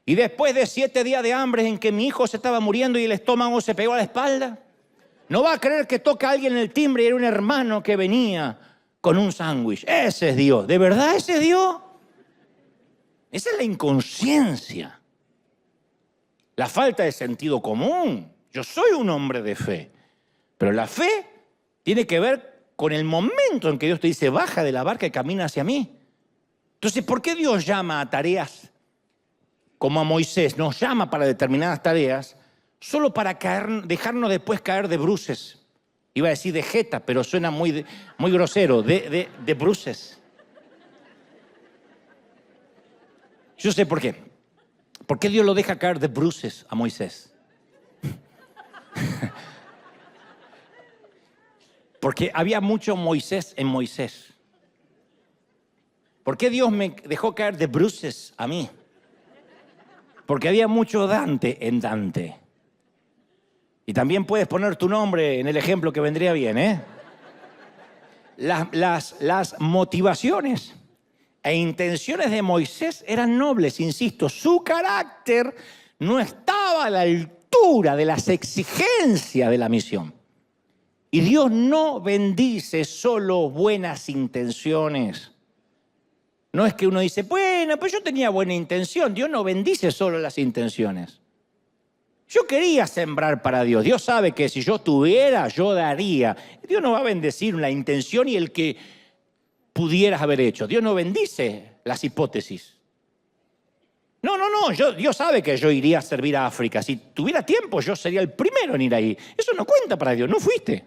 Y después de 7 días de hambre en que mi hijo se estaba muriendo y el estómago se pegó a la espalda, no va a creer que toca a alguien en el timbre y era un hermano que venía con un sándwich. Ese es Dios. ¿De verdad ese es Dios? Esa es la inconsciencia. La falta de sentido común. Yo soy un hombre de fe. Pero la fe tiene que ver con el momento en que Dios te dice, baja de la barca y camina hacia mí. Entonces, ¿por qué Dios llama a tareas como a Moisés? Nos llama para determinadas tareas solo para dejarnos después caer de bruces. Iba a decir de jeta, pero suena muy grosero, de bruces. Yo sé por qué. ¿Por qué Dios lo deja caer de bruces a Moisés? Porque había mucho Moisés en Moisés. ¿Por qué Dios me dejó caer de bruces a mí? Porque había mucho Dante en Dante. Y también puedes poner tu nombre en el ejemplo que vendría bien, ¿eh? Las motivaciones e intenciones de Moisés eran nobles, insisto. Su carácter no estaba a la altura de las exigencias de la misión. Y Dios no bendice solo buenas intenciones. No es que uno dice, bueno, pues yo tenía buena intención. Dios no bendice solo las intenciones. Yo quería sembrar para Dios. Dios sabe que si yo tuviera, yo daría. Dios no va a bendecir la intención y el que pudieras haber hecho. Dios no bendice las hipótesis. No. Dios sabe que yo iría a servir a África. Si tuviera tiempo, yo sería el primero en ir ahí. Eso no cuenta para Dios. No fuiste.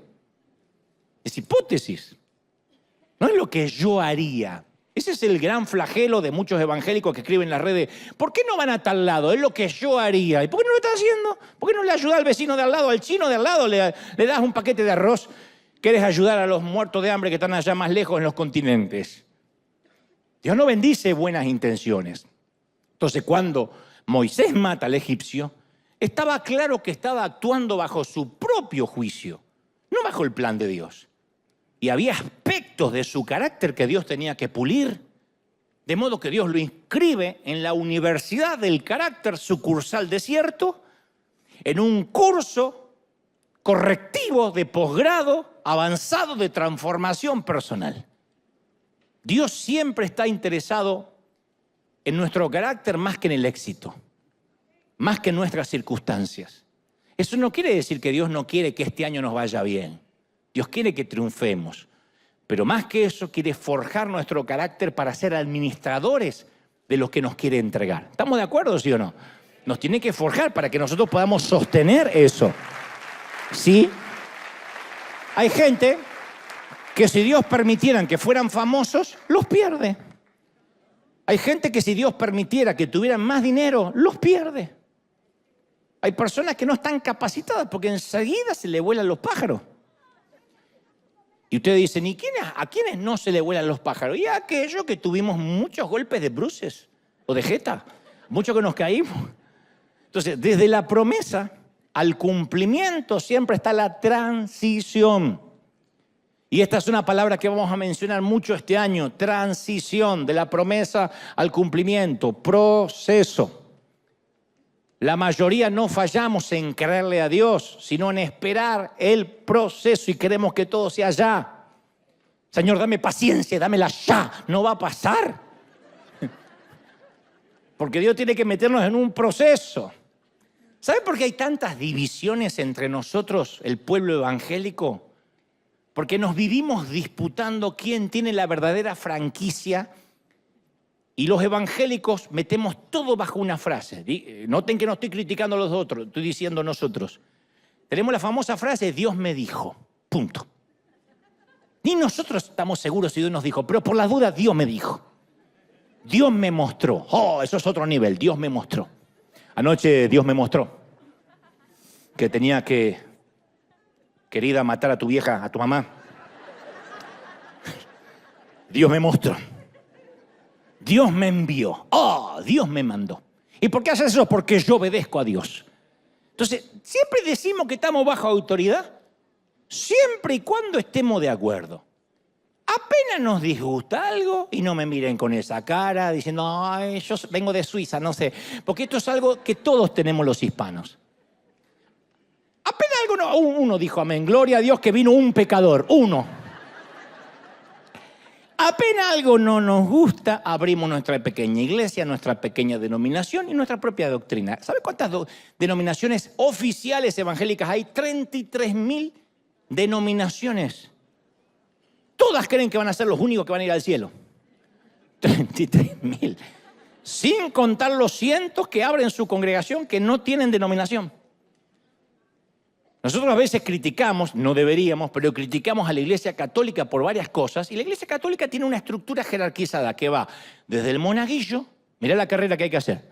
Es hipótesis. No es lo que yo haría. Ese es el gran flagelo de muchos evangélicos que escriben en las redes. ¿Por qué no van a tal lado? Es lo que yo haría. ¿Y por qué no lo estás haciendo? ¿Por qué no le ayudas al vecino de al lado, al chino de al lado? Le das un paquete de arroz. quieres ayudar a los muertos de hambre que están allá más lejos en los continentes. Dios no bendice buenas intenciones. Entonces, cuando Moisés mata al egipcio, estaba claro que estaba actuando bajo su propio juicio, no bajo el plan de Dios. Y había aspectos de su carácter que Dios tenía que pulir, de modo que Dios lo inscribe en la Universidad del Carácter Sucursal Desierto, en un curso correctivo de posgrado avanzado de transformación personal. Dios siempre está interesado en nuestro carácter más que en el éxito, más que en nuestras circunstancias. Eso no quiere decir que Dios no quiere que este año nos vaya bien. Dios quiere que triunfemos. Pero más que eso, quiere forjar nuestro carácter para ser administradores de lo que nos quiere entregar. ¿Estamos de acuerdo, sí o no? Nos tiene que forjar para que nosotros podamos sostener eso. ¿Sí? Hay gente que si Dios permitiera que fueran famosos, los pierde. Hay gente que si Dios permitiera que tuvieran más dinero, los pierde. Hay personas que no están capacitadas porque enseguida se le vuelan los pájaros. Y ustedes dicen, ¿y a quiénes no se le vuelan los pájaros? Y a aquellos que tuvimos muchos golpes de bruces o de jeta, muchos que nos caímos. Entonces, desde la promesa al cumplimiento siempre está la transición. Y esta es una palabra que vamos a mencionar mucho este año, transición, de la promesa al cumplimiento, proceso. La mayoría no fallamos en creerle a Dios, sino en esperar el proceso y queremos que todo sea ya. Señor, dame paciencia, dámela ya, no va a pasar. Porque Dios tiene que meternos en un proceso. ¿Sabe por qué hay tantas divisiones entre nosotros, el pueblo evangélico? Porque nos vivimos disputando quién tiene la verdadera franquicia. Y los evangélicos metemos todo bajo una frase. Noten que no estoy criticando a los otros, estoy diciendo nosotros. Tenemos la famosa frase, Dios me dijo, punto. Ni nosotros estamos seguros si Dios nos dijo, pero por la duda Dios me dijo. Dios me mostró. Oh, eso es otro nivel, Dios me mostró. Anoche Dios me mostró que tenía que, querida, matar a tu vieja, a tu mamá. Dios me mostró. Dios me envió. Oh, Dios me mandó. ¿Y por qué haces eso? Porque yo obedezco a Dios. Entonces, siempre decimos que estamos bajo autoridad, siempre y cuando estemos de acuerdo. Apenas nos disgusta algo, y no me miren con esa cara, diciendo, ay, yo vengo de Suiza, no sé. Porque esto es algo que todos tenemos los hispanos. Apenas algo, uno dijo amén, gloria a Dios que vino un pecador, uno. Apenas algo no nos gusta, abrimos nuestra pequeña iglesia, nuestra pequeña denominación y nuestra propia doctrina. ¿Sabe cuántas denominaciones oficiales evangélicas hay? 33.000 denominaciones. Todas creen que van a ser los únicos que van a ir al cielo. 33.000. Sin contar los cientos que abren su congregación que no tienen denominación. Nosotros a veces criticamos, no deberíamos, pero criticamos a la Iglesia Católica por varias cosas. Y la Iglesia Católica tiene una estructura jerarquizada que va desde el monaguillo, mirá la carrera que hay que hacer.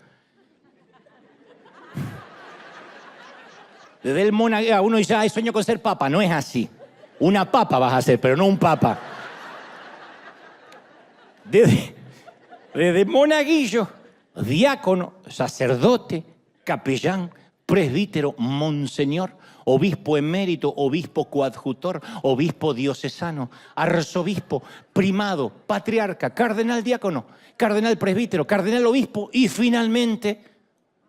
Desde el monaguillo, uno dice, ay, sueño con ser papa. No es así. Una papa vas a ser, pero no un papa. Desde monaguillo, diácono, sacerdote, capellán, presbítero, monseñor, obispo emérito, obispo coadjutor, obispo diocesano, arzobispo, primado, patriarca, cardenal diácono, cardenal presbítero, cardenal obispo y finalmente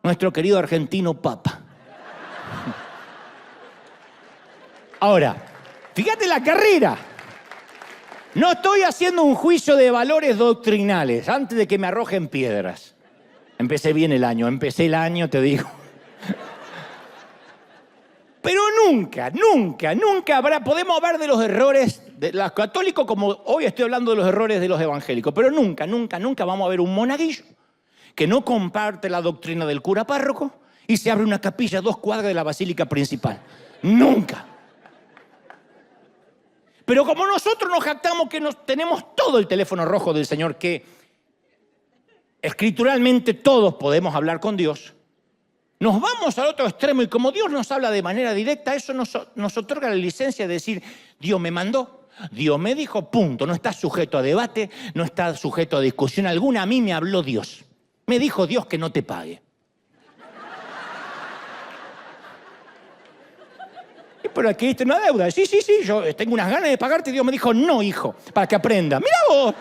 nuestro querido argentino papa. Ahora, fíjate la carrera. No estoy haciendo un juicio de valores doctrinales antes de que me arrojen piedras. Empecé bien el año, te digo. Pero nunca habrá, podemos hablar de los errores de los católicos como hoy estoy hablando de los errores de los evangélicos, pero nunca vamos a ver un monaguillo que no comparte la doctrina del cura párroco y se abre una capilla a 2 cuadras de la basílica principal. Nunca. Pero como nosotros nos jactamos que tenemos todo el teléfono rojo del Señor, que escrituralmente todos podemos hablar con Dios, Nos vamos al otro extremo y como Dios nos habla de manera directa, eso nos otorga la licencia de decir, Dios me mandó, Dios me dijo, punto. No está sujeto a debate, no está sujeto a discusión alguna. A mí me habló Dios. Me dijo Dios que no te pague. Pero aquí está una deuda. Sí, yo tengo unas ganas de pagarte. Dios me dijo, no, hijo, para que aprenda. ¡Mira vos!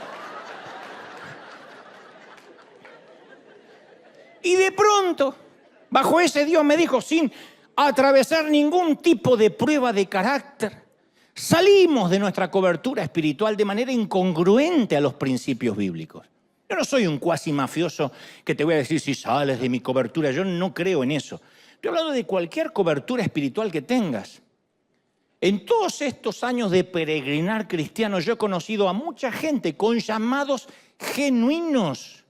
Y de pronto, bajo ese Dios me dijo, sin atravesar ningún tipo de prueba de carácter, salimos de nuestra cobertura espiritual de manera incongruente a los principios bíblicos. Yo no soy un cuasi mafioso que te voy a decir si sales de mi cobertura. Yo no creo en eso. Estoy hablando de cualquier cobertura espiritual que tengas. En todos estos años de peregrinar cristiano, yo he conocido a mucha gente con llamados genuinos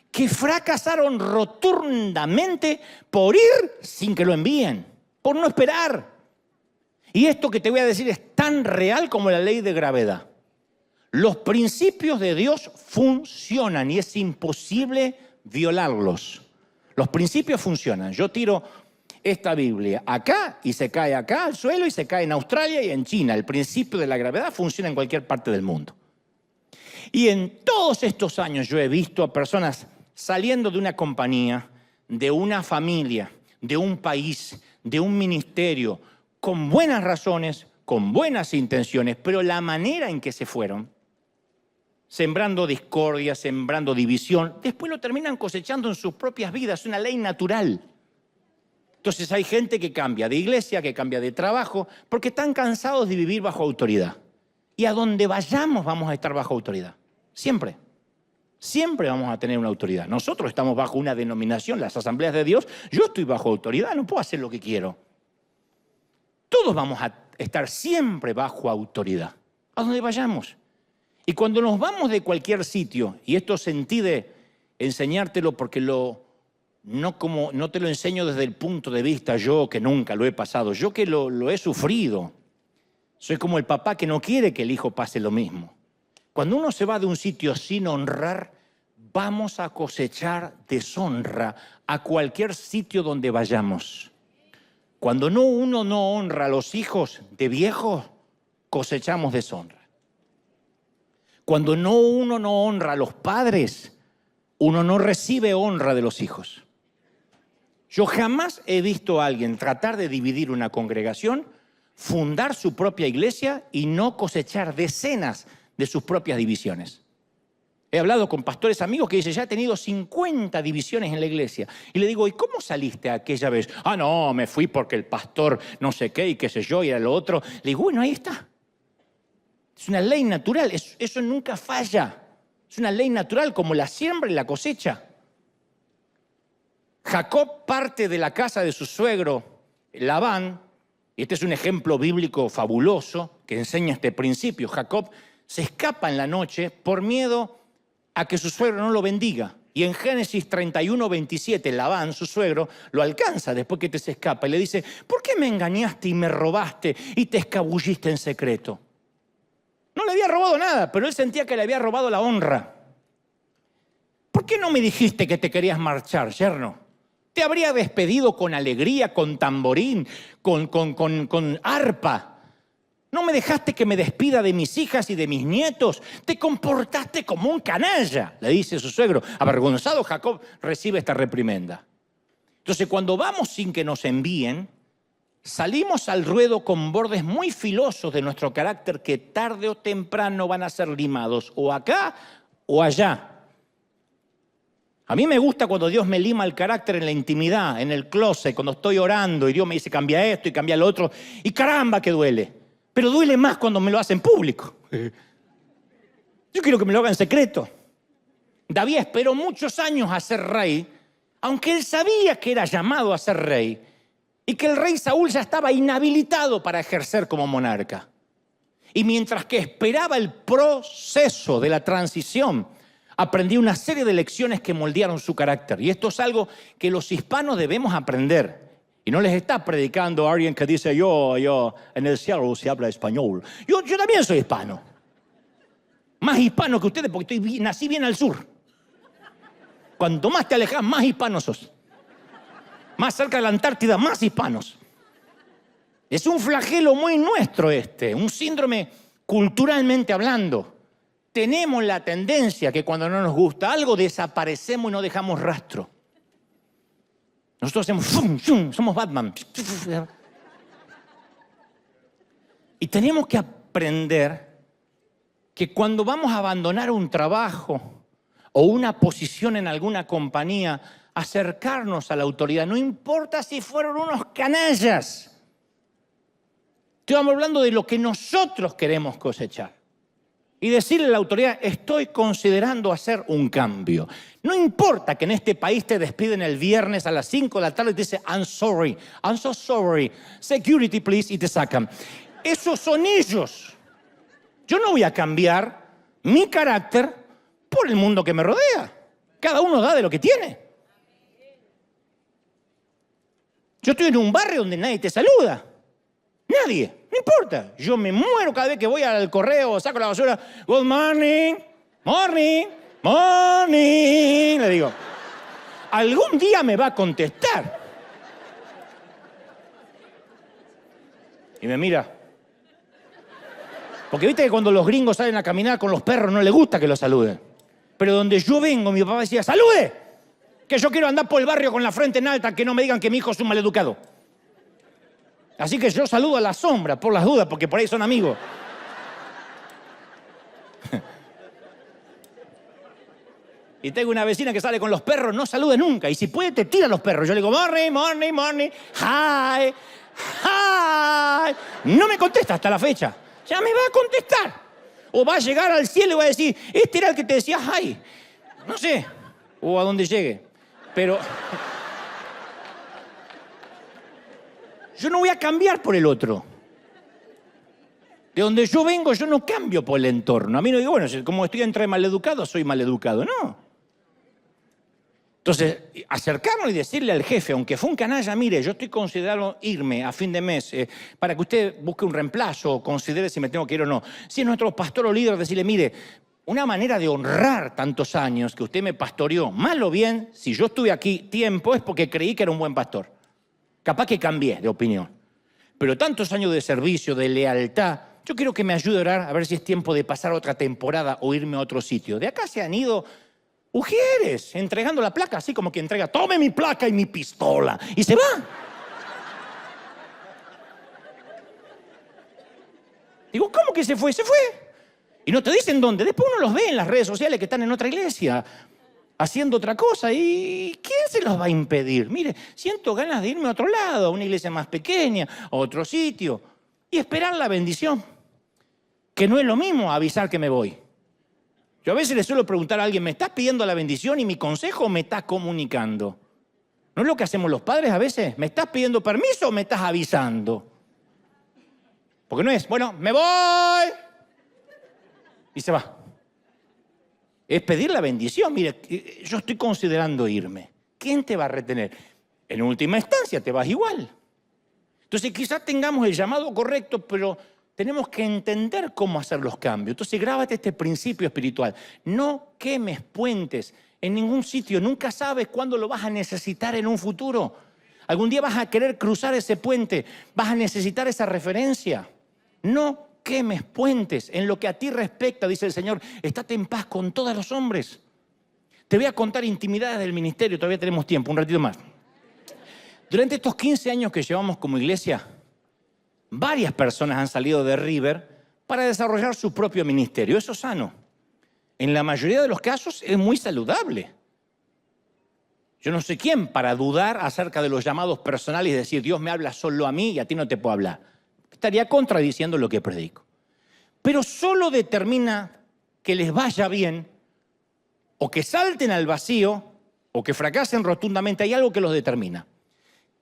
que fracasaron rotundamente por ir sin que lo envíen, por no esperar. Y esto que te voy a decir es tan real como la ley de gravedad. Los principios de Dios funcionan y es imposible violarlos. Los principios funcionan. Yo tiro esta Biblia acá y se cae acá al suelo y se cae en Australia y en China. El principio de la gravedad funciona en cualquier parte del mundo. Y en todos estos años yo he visto a personas saliendo de una compañía, de una familia, de un país, de un ministerio, con buenas razones, con buenas intenciones, pero la manera en que se fueron, sembrando discordia, sembrando división, después lo terminan cosechando en sus propias vidas. Es una ley natural. Entonces hay gente que cambia de iglesia, que cambia de trabajo, porque están cansados de vivir bajo autoridad. Y a donde vayamos vamos a estar bajo autoridad. Siempre. Siempre vamos a tener una autoridad. Nosotros estamos bajo una denominación, las asambleas de Dios. Yo estoy bajo autoridad, no puedo hacer lo que quiero. Todos vamos a estar siempre bajo autoridad. A donde vayamos. Y cuando nos vamos de cualquier sitio, y esto sentí de enseñártelo porque no te lo enseño desde el punto de vista yo que nunca lo he pasado, yo que lo he sufrido. Soy como el papá que no quiere que el hijo pase lo mismo. Cuando uno se va de un sitio sin honrar, vamos a cosechar deshonra a cualquier sitio donde vayamos. Cuando uno no honra a los hijos de viejos, cosechamos deshonra. Cuando uno no honra a los padres, uno no recibe honra de los hijos. Yo jamás he visto a alguien tratar de dividir una congregación, fundar su propia iglesia y no cosechar decenas de sus propias divisiones. He hablado con pastores amigos que dicen, ya he tenido 50 divisiones en la iglesia. Y le digo, ¿y cómo saliste aquella vez? Ah, no, me fui porque el pastor no sé qué y qué sé yo y era lo otro. Le digo, bueno, ahí está. Es una ley natural, eso nunca falla. Es una ley natural como la siembra y la cosecha. Jacob parte de la casa de su suegro Labán, y este es un ejemplo bíblico fabuloso que enseña este principio. Jacob se escapa en la noche por miedo a que su suegro no lo bendiga. Y en Génesis 31:27, Labán, su suegro, lo alcanza después que se escapa y le dice, ¿por qué me engañaste y me robaste y te escabulliste en secreto? No le había robado nada, pero él sentía que le había robado la honra. ¿Por qué no me dijiste que te querías marchar, yerno? Te habría despedido con alegría, con tamborín, con arpa. No me dejaste que me despida de mis hijas y de mis nietos. Te comportaste como un canalla, le dice su suegro. Avergonzado, Jacob recibe esta reprimenda. Entonces, cuando vamos sin que nos envíen, salimos al ruedo con bordes muy filosos de nuestro carácter que tarde o temprano van a ser limados, o acá o allá. A mí me gusta cuando Dios me lima el carácter en la intimidad, en el closet, cuando estoy orando y Dios me dice cambia esto y cambia lo otro. Y caramba que duele. Pero duele más cuando me lo hace en público. Yo quiero que me lo haga en secreto. David esperó muchos años a ser rey, aunque él sabía que era llamado a ser rey y que el rey Saúl ya estaba inhabilitado para ejercer como monarca. Y mientras que esperaba el proceso de la transición, aprendí una serie de lecciones que moldearon su carácter. Y esto es algo que los hispanos debemos aprender. Y no les está predicando a alguien que dice, yo, en el cielo se habla español. Yo también soy hispano. Más hispano que ustedes porque nací bien al sur. Cuanto más te alejas, más hispano sos. Más cerca de la Antártida, más hispanos. Es un flagelo muy nuestro un síndrome culturalmente hablando. Tenemos la tendencia que cuando no nos gusta algo desaparecemos y no dejamos rastro. Nosotros hacemos ¡fum, fum! Somos Batman. Y tenemos que aprender que cuando vamos a abandonar un trabajo o una posición en alguna compañía, acercarnos a la autoridad, no importa si fueron unos canallas. Estamos hablando de lo que nosotros queremos cosechar. Y decirle a la autoridad, estoy considerando hacer un cambio. No importa que en este país te despiden el viernes a las 5 de la tarde y te dicen, I'm so sorry, security please, y te sacan. Esos son ellos. Yo no voy a cambiar mi carácter por el mundo que me rodea. Cada uno da de lo que tiene. Yo estoy en un barrio donde nadie te saluda. Nadie, no importa. Yo me muero cada vez que voy al correo, saco la basura. Good morning, morning, morning. Le digo, algún día me va a contestar. Y me mira. Porque viste que cuando los gringos salen a caminar con los perros no les gusta que los saluden. Pero donde yo vengo, mi papá decía, ¡salude! Que yo quiero andar por el barrio con la frente en alta, que no me digan que mi hijo es un maleducado. Así que yo saludo a la sombra, por las dudas, porque por ahí son amigos. Y tengo una vecina que sale con los perros, no saluda nunca. Y si puede, te tira los perros. Yo le digo, morning, morning, morning, hi, hi. No me contesta hasta la fecha. Ya me va a contestar. O va a llegar al cielo y va a decir, este era el que te decía hi. No sé. O a donde llegue. Pero yo no voy a cambiar por el otro. De donde yo vengo, yo no cambio por el entorno. A mí no digo, bueno, como estoy entre maleducado, soy maleducado. No. Entonces, acercarnos y decirle al jefe, aunque fue un canalla, mire, yo estoy considerando irme a fin de mes para que usted busque un reemplazo o considere si me tengo que ir o no. Si es nuestro pastor o líder, decirle, mire, una manera de honrar tantos años que usted me pastoreó, mal o bien, si yo estuve aquí tiempo es porque creí que era un buen pastor. Capaz que cambié de opinión. Pero tantos años de servicio, de lealtad, yo quiero que me ayude a orar a ver si es tiempo de pasar otra temporada o irme a otro sitio. De acá se han ido ujieres, entregando la placa, así como que entrega, tome mi placa y mi pistola, y se va. Digo, ¿cómo que se fue? Se fue. Y no te dicen dónde. Después uno los ve en las redes sociales que están en otra iglesia, haciendo otra cosa. ¿Y quién se los va a impedir? Mire, siento ganas de irme a otro lado, a una iglesia más pequeña, a otro sitio, y esperar la bendición. Que no es lo mismo avisar que me voy. Yo a veces le suelo preguntar a alguien, ¿me estás pidiendo la bendición y mi consejo o me estás comunicando? ¿No es lo que hacemos los padres a veces? ¿Me estás pidiendo permiso o me estás avisando? Porque no es, bueno, me voy y se va. Es pedir la bendición. Mire, yo estoy considerando irme. ¿Quién te va a retener? En última instancia te vas igual. Entonces quizás tengamos el llamado correcto, pero tenemos que entender cómo hacer los cambios. Entonces grábate este principio espiritual. No quemes puentes en ningún sitio. Nunca sabes cuándo lo vas a necesitar en un futuro. Algún día vas a querer cruzar ese puente. Vas a necesitar esa referencia. No quemes puentes. En lo que a ti respecta, dice el Señor, estate en paz con todos los hombres. Te voy a contar intimidades del ministerio. Todavía tenemos tiempo, un ratito más. Durante estos 15 años que llevamos como iglesia, varias personas han salido de River para desarrollar su propio ministerio. Eso es sano. En la mayoría de los casos es muy saludable. Yo no sé quién para dudar acerca de los llamados personales y decir, Dios me habla solo a mí y a ti no te puedo hablar. Estaría contradiciendo lo que predico. Pero solo determina que les vaya bien o que salten al vacío o que fracasen rotundamente. Hay algo que los determina.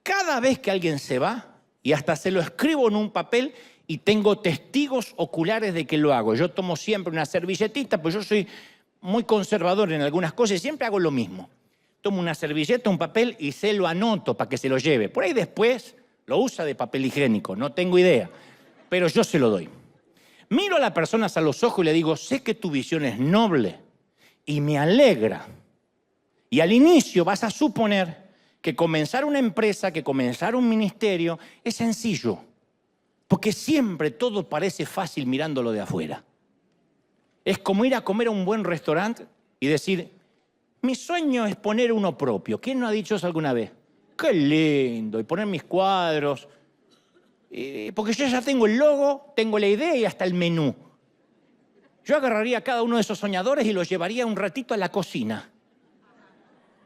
Cada vez que alguien se va, y hasta se lo escribo en un papel y tengo testigos oculares de que lo hago. Yo tomo siempre una servilletita, pues yo soy muy conservador en algunas cosas y siempre hago lo mismo. Tomo una servilleta, un papel y se lo anoto para que se lo lleve. Por ahí después lo usa de papel higiénico, no tengo idea, pero yo se lo doy. Miro a las personas a los ojos y le digo, sé que tu visión es noble y me alegra. Y al inicio vas a suponer que comenzar una empresa, que comenzar un ministerio es sencillo. Porque siempre todo parece fácil mirándolo de afuera. Es como ir a comer a un buen restaurante y decir, mi sueño es poner uno propio. ¿Quién no ha dicho eso alguna vez? ¡Qué lindo! Y poner mis cuadros. Porque yo ya tengo el logo, tengo la idea y hasta el menú. Yo agarraría a cada uno de esos soñadores y los llevaría un ratito a la cocina.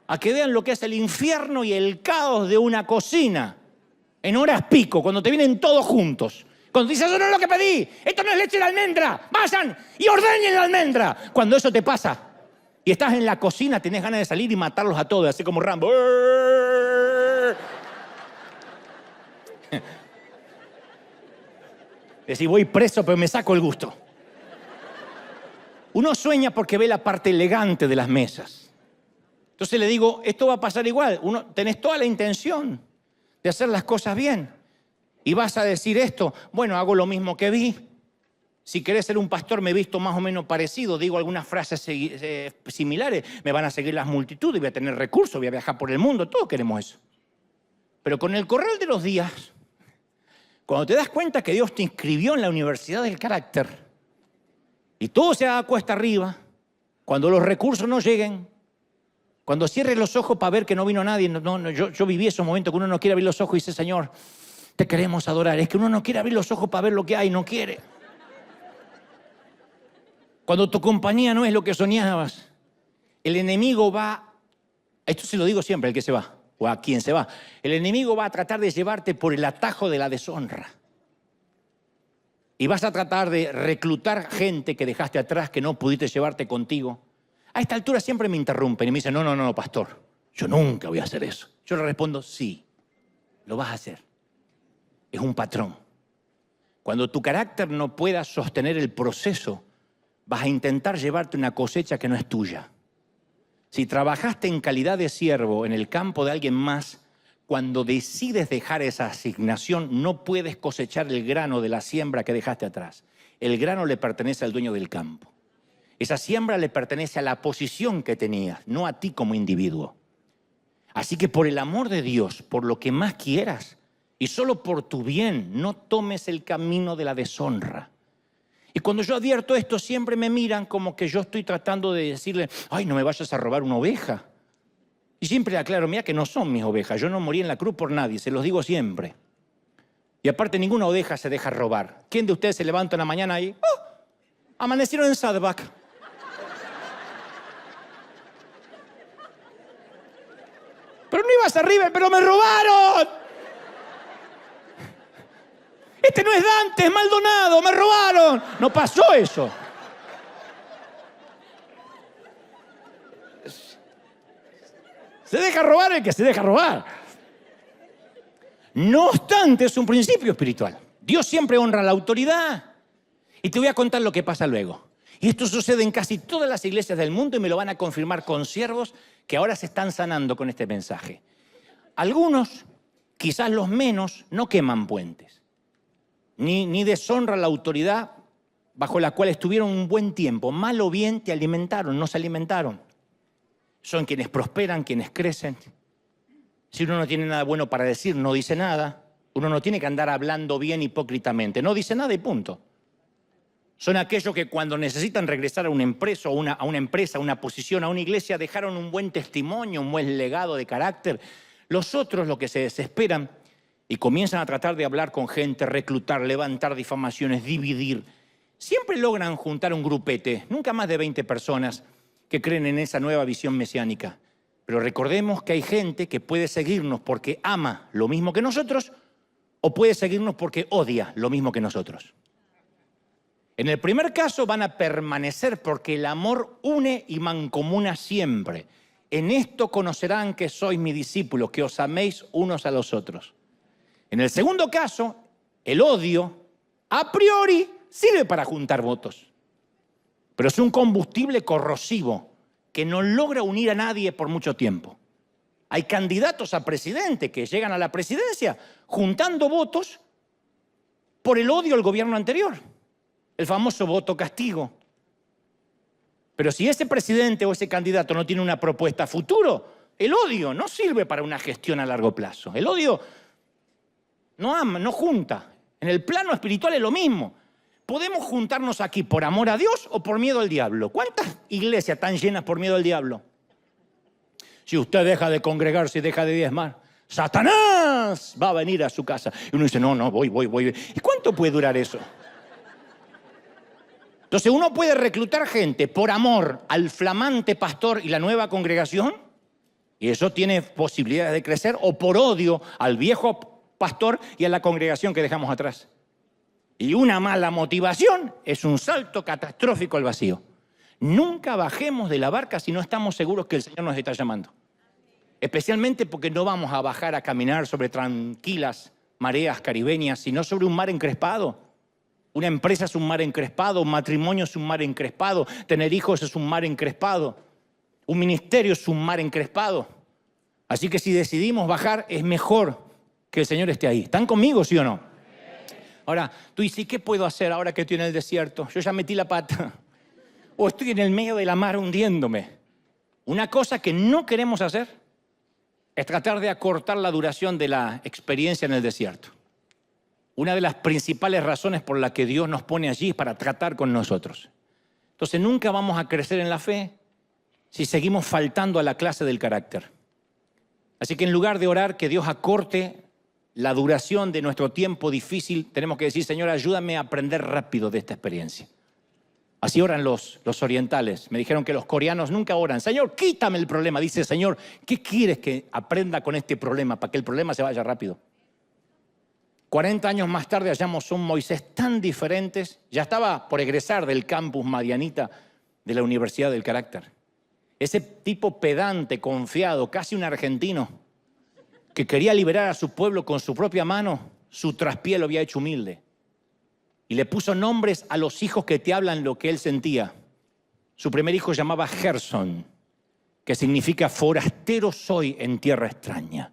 A que vean lo que es el infierno y el caos de una cocina. En horas pico, cuando te vienen todos juntos. Cuando dices, eso no es lo que pedí, esto no es leche de almendra, vayan y ordeñen la almendra. Cuando eso te pasa y estás en la cocina, tenés ganas de salir y matarlos a todos, así como Rambo. Decís, voy preso, pero me saco el gusto. Uno sueña porque ve la parte elegante de las mesas. Entonces le digo, esto va a pasar igual. Tenés toda la intención de hacer las cosas bien. Y vas a decir esto, bueno, hago lo mismo que vi. Si querés ser un pastor, me he visto más o menos parecido. Digo algunas frases similares. Me van a seguir las multitudes, voy a tener recursos, voy a viajar por el mundo. Todos queremos eso. Pero con el correr de los días, cuando te das cuenta que Dios te inscribió en la Universidad del Carácter y todo se haga cuesta arriba, cuando los recursos no lleguen, cuando cierres los ojos para ver que no vino nadie, yo viví esos momentos que uno no quiere abrir los ojos y dice, Señor, te queremos adorar. Es que uno no quiere abrir los ojos para ver lo que hay, no quiere. Cuando tu compañía no es lo que soñabas, el enemigo va, esto se lo digo siempre al que se va, o a quien se va, el enemigo va a tratar de llevarte por el atajo de la deshonra. Y vas a tratar de reclutar gente que dejaste atrás, que no pudiste llevarte contigo. A esta altura siempre me interrumpen y me dicen, no, pastor, yo nunca voy a hacer eso. Yo le respondo, sí, lo vas a hacer. Es un patrón. Cuando tu carácter no pueda sostener el proceso, vas a intentar llevarte una cosecha que no es tuya. Si trabajaste en calidad de siervo en el campo de alguien más, cuando decides dejar esa asignación, no puedes cosechar el grano de la siembra que dejaste atrás. El grano le pertenece al dueño del campo. Esa siembra le pertenece a la posición que tenías, no a ti como individuo. Así que por el amor de Dios, por lo que más quieras, y solo por tu bien, no tomes el camino de la deshonra. Y cuando yo advierto esto, siempre me miran como que yo estoy tratando de decirle, ay, no me vayas a robar una oveja. Y siempre le aclaro, mira que no son mis ovejas, yo no morí en la cruz por nadie, se los digo siempre. Y aparte, ninguna oveja se deja robar. ¿Quién de ustedes se levanta una mañana ahí? ¡Oh! Amanecieron en Saddleback. Pero no ibas arriba, pero me robaron. Este no es Dante, es Maldonado, me robaron. No pasó eso. Se deja robar el que se deja robar. No obstante, es un principio espiritual. Dios siempre honra la autoridad. Y te voy a contar lo que pasa luego. Y esto sucede en casi todas las iglesias del mundo y me lo van a confirmar con siervos que ahora se están sanando con este mensaje. Algunos, quizás los menos, no queman puentes. Ni deshonran la autoridad bajo la cual estuvieron un buen tiempo. Mal o bien te alimentaron, no se alimentaron. Son quienes prosperan, quienes crecen. Si uno no tiene nada bueno para decir, no dice nada. Uno no tiene que andar hablando bien hipócritamente. No dice nada y punto. Son aquellos que cuando necesitan regresar a una empresa, a una posición, a una iglesia, dejaron un buen testimonio, un buen legado de carácter. Los otros, lo que se desesperan y comienzan a tratar de hablar con gente, reclutar, levantar difamaciones, dividir. Siempre logran juntar un grupete, nunca más de 20 personas que creen en esa nueva visión mesiánica. Pero recordemos que hay gente que puede seguirnos porque ama lo mismo que nosotros o puede seguirnos porque odia lo mismo que nosotros. En el primer caso van a permanecer porque el amor une y mancomuna siempre. En esto conocerán que sois mis discípulos, que os améis unos a los otros. En el segundo caso, el odio a priori sirve para juntar votos. Pero es un combustible corrosivo que no logra unir a nadie por mucho tiempo. Hay candidatos a presidente que llegan a la presidencia juntando votos por el odio al gobierno anterior. El famoso voto castigo. Pero si ese presidente o ese candidato no tiene una propuesta a futuro, El odio no sirve para una gestión a largo plazo. El odio no ama, no junta. En el plano espiritual es lo mismo. ¿Podemos juntarnos aquí por amor a Dios o por miedo al diablo? ¿Cuántas iglesias están llenas por miedo al diablo? Si usted deja de congregarse y deja de diezmar, Satanás va a venir a su casa. Y uno dice, no, voy. ¿Y cuánto puede durar eso? Entonces uno puede reclutar gente por amor al flamante pastor y la nueva congregación, y eso tiene posibilidades de crecer, o por odio al viejo pastor y a la congregación que dejamos atrás. Y una mala motivación es un salto catastrófico al vacío. Nunca bajemos de la barca si no estamos seguros que el Señor nos está llamando. Especialmente porque no vamos a bajar a caminar sobre tranquilas mareas caribeñas, sino sobre un mar encrespado. Una empresa es un mar encrespado, un matrimonio es un mar encrespado, tener hijos es un mar encrespado, un ministerio es un mar encrespado. Así que si decidimos bajar, es mejor que el Señor esté ahí. ¿Están conmigo, sí o no? Ahora, tú dices, ¿qué puedo hacer ahora que estoy en el desierto? Yo ya metí la pata. O estoy en el medio de la mar hundiéndome. Una cosa que no queremos hacer es tratar de acortar la duración de la experiencia en el desierto. Una de las principales razones por la que Dios nos pone allí es para tratar con nosotros. Entonces nunca vamos a crecer en la fe si seguimos faltando a la clase del carácter. Así que en lugar de orar que Dios acorte la duración de nuestro tiempo difícil, tenemos que decir, Señor, ayúdame a aprender rápido de esta experiencia. Así oran los orientales. Me dijeron que los coreanos nunca oran. Señor, quítame el problema. Dice, Señor, ¿qué quieres que aprenda con este problema para que el problema se vaya rápido? 40 años más tarde hallamos un Moisés tan diferentes. Ya estaba por egresar del campus Madianita de la Universidad del Carácter. Ese tipo pedante, confiado, casi un argentino, que quería liberar a su pueblo con su propia mano, su traspié lo había hecho humilde. Y le puso nombres a los hijos que te hablan lo que él sentía. Su primer hijo llamaba Gerson, que significa forastero soy en tierra extraña.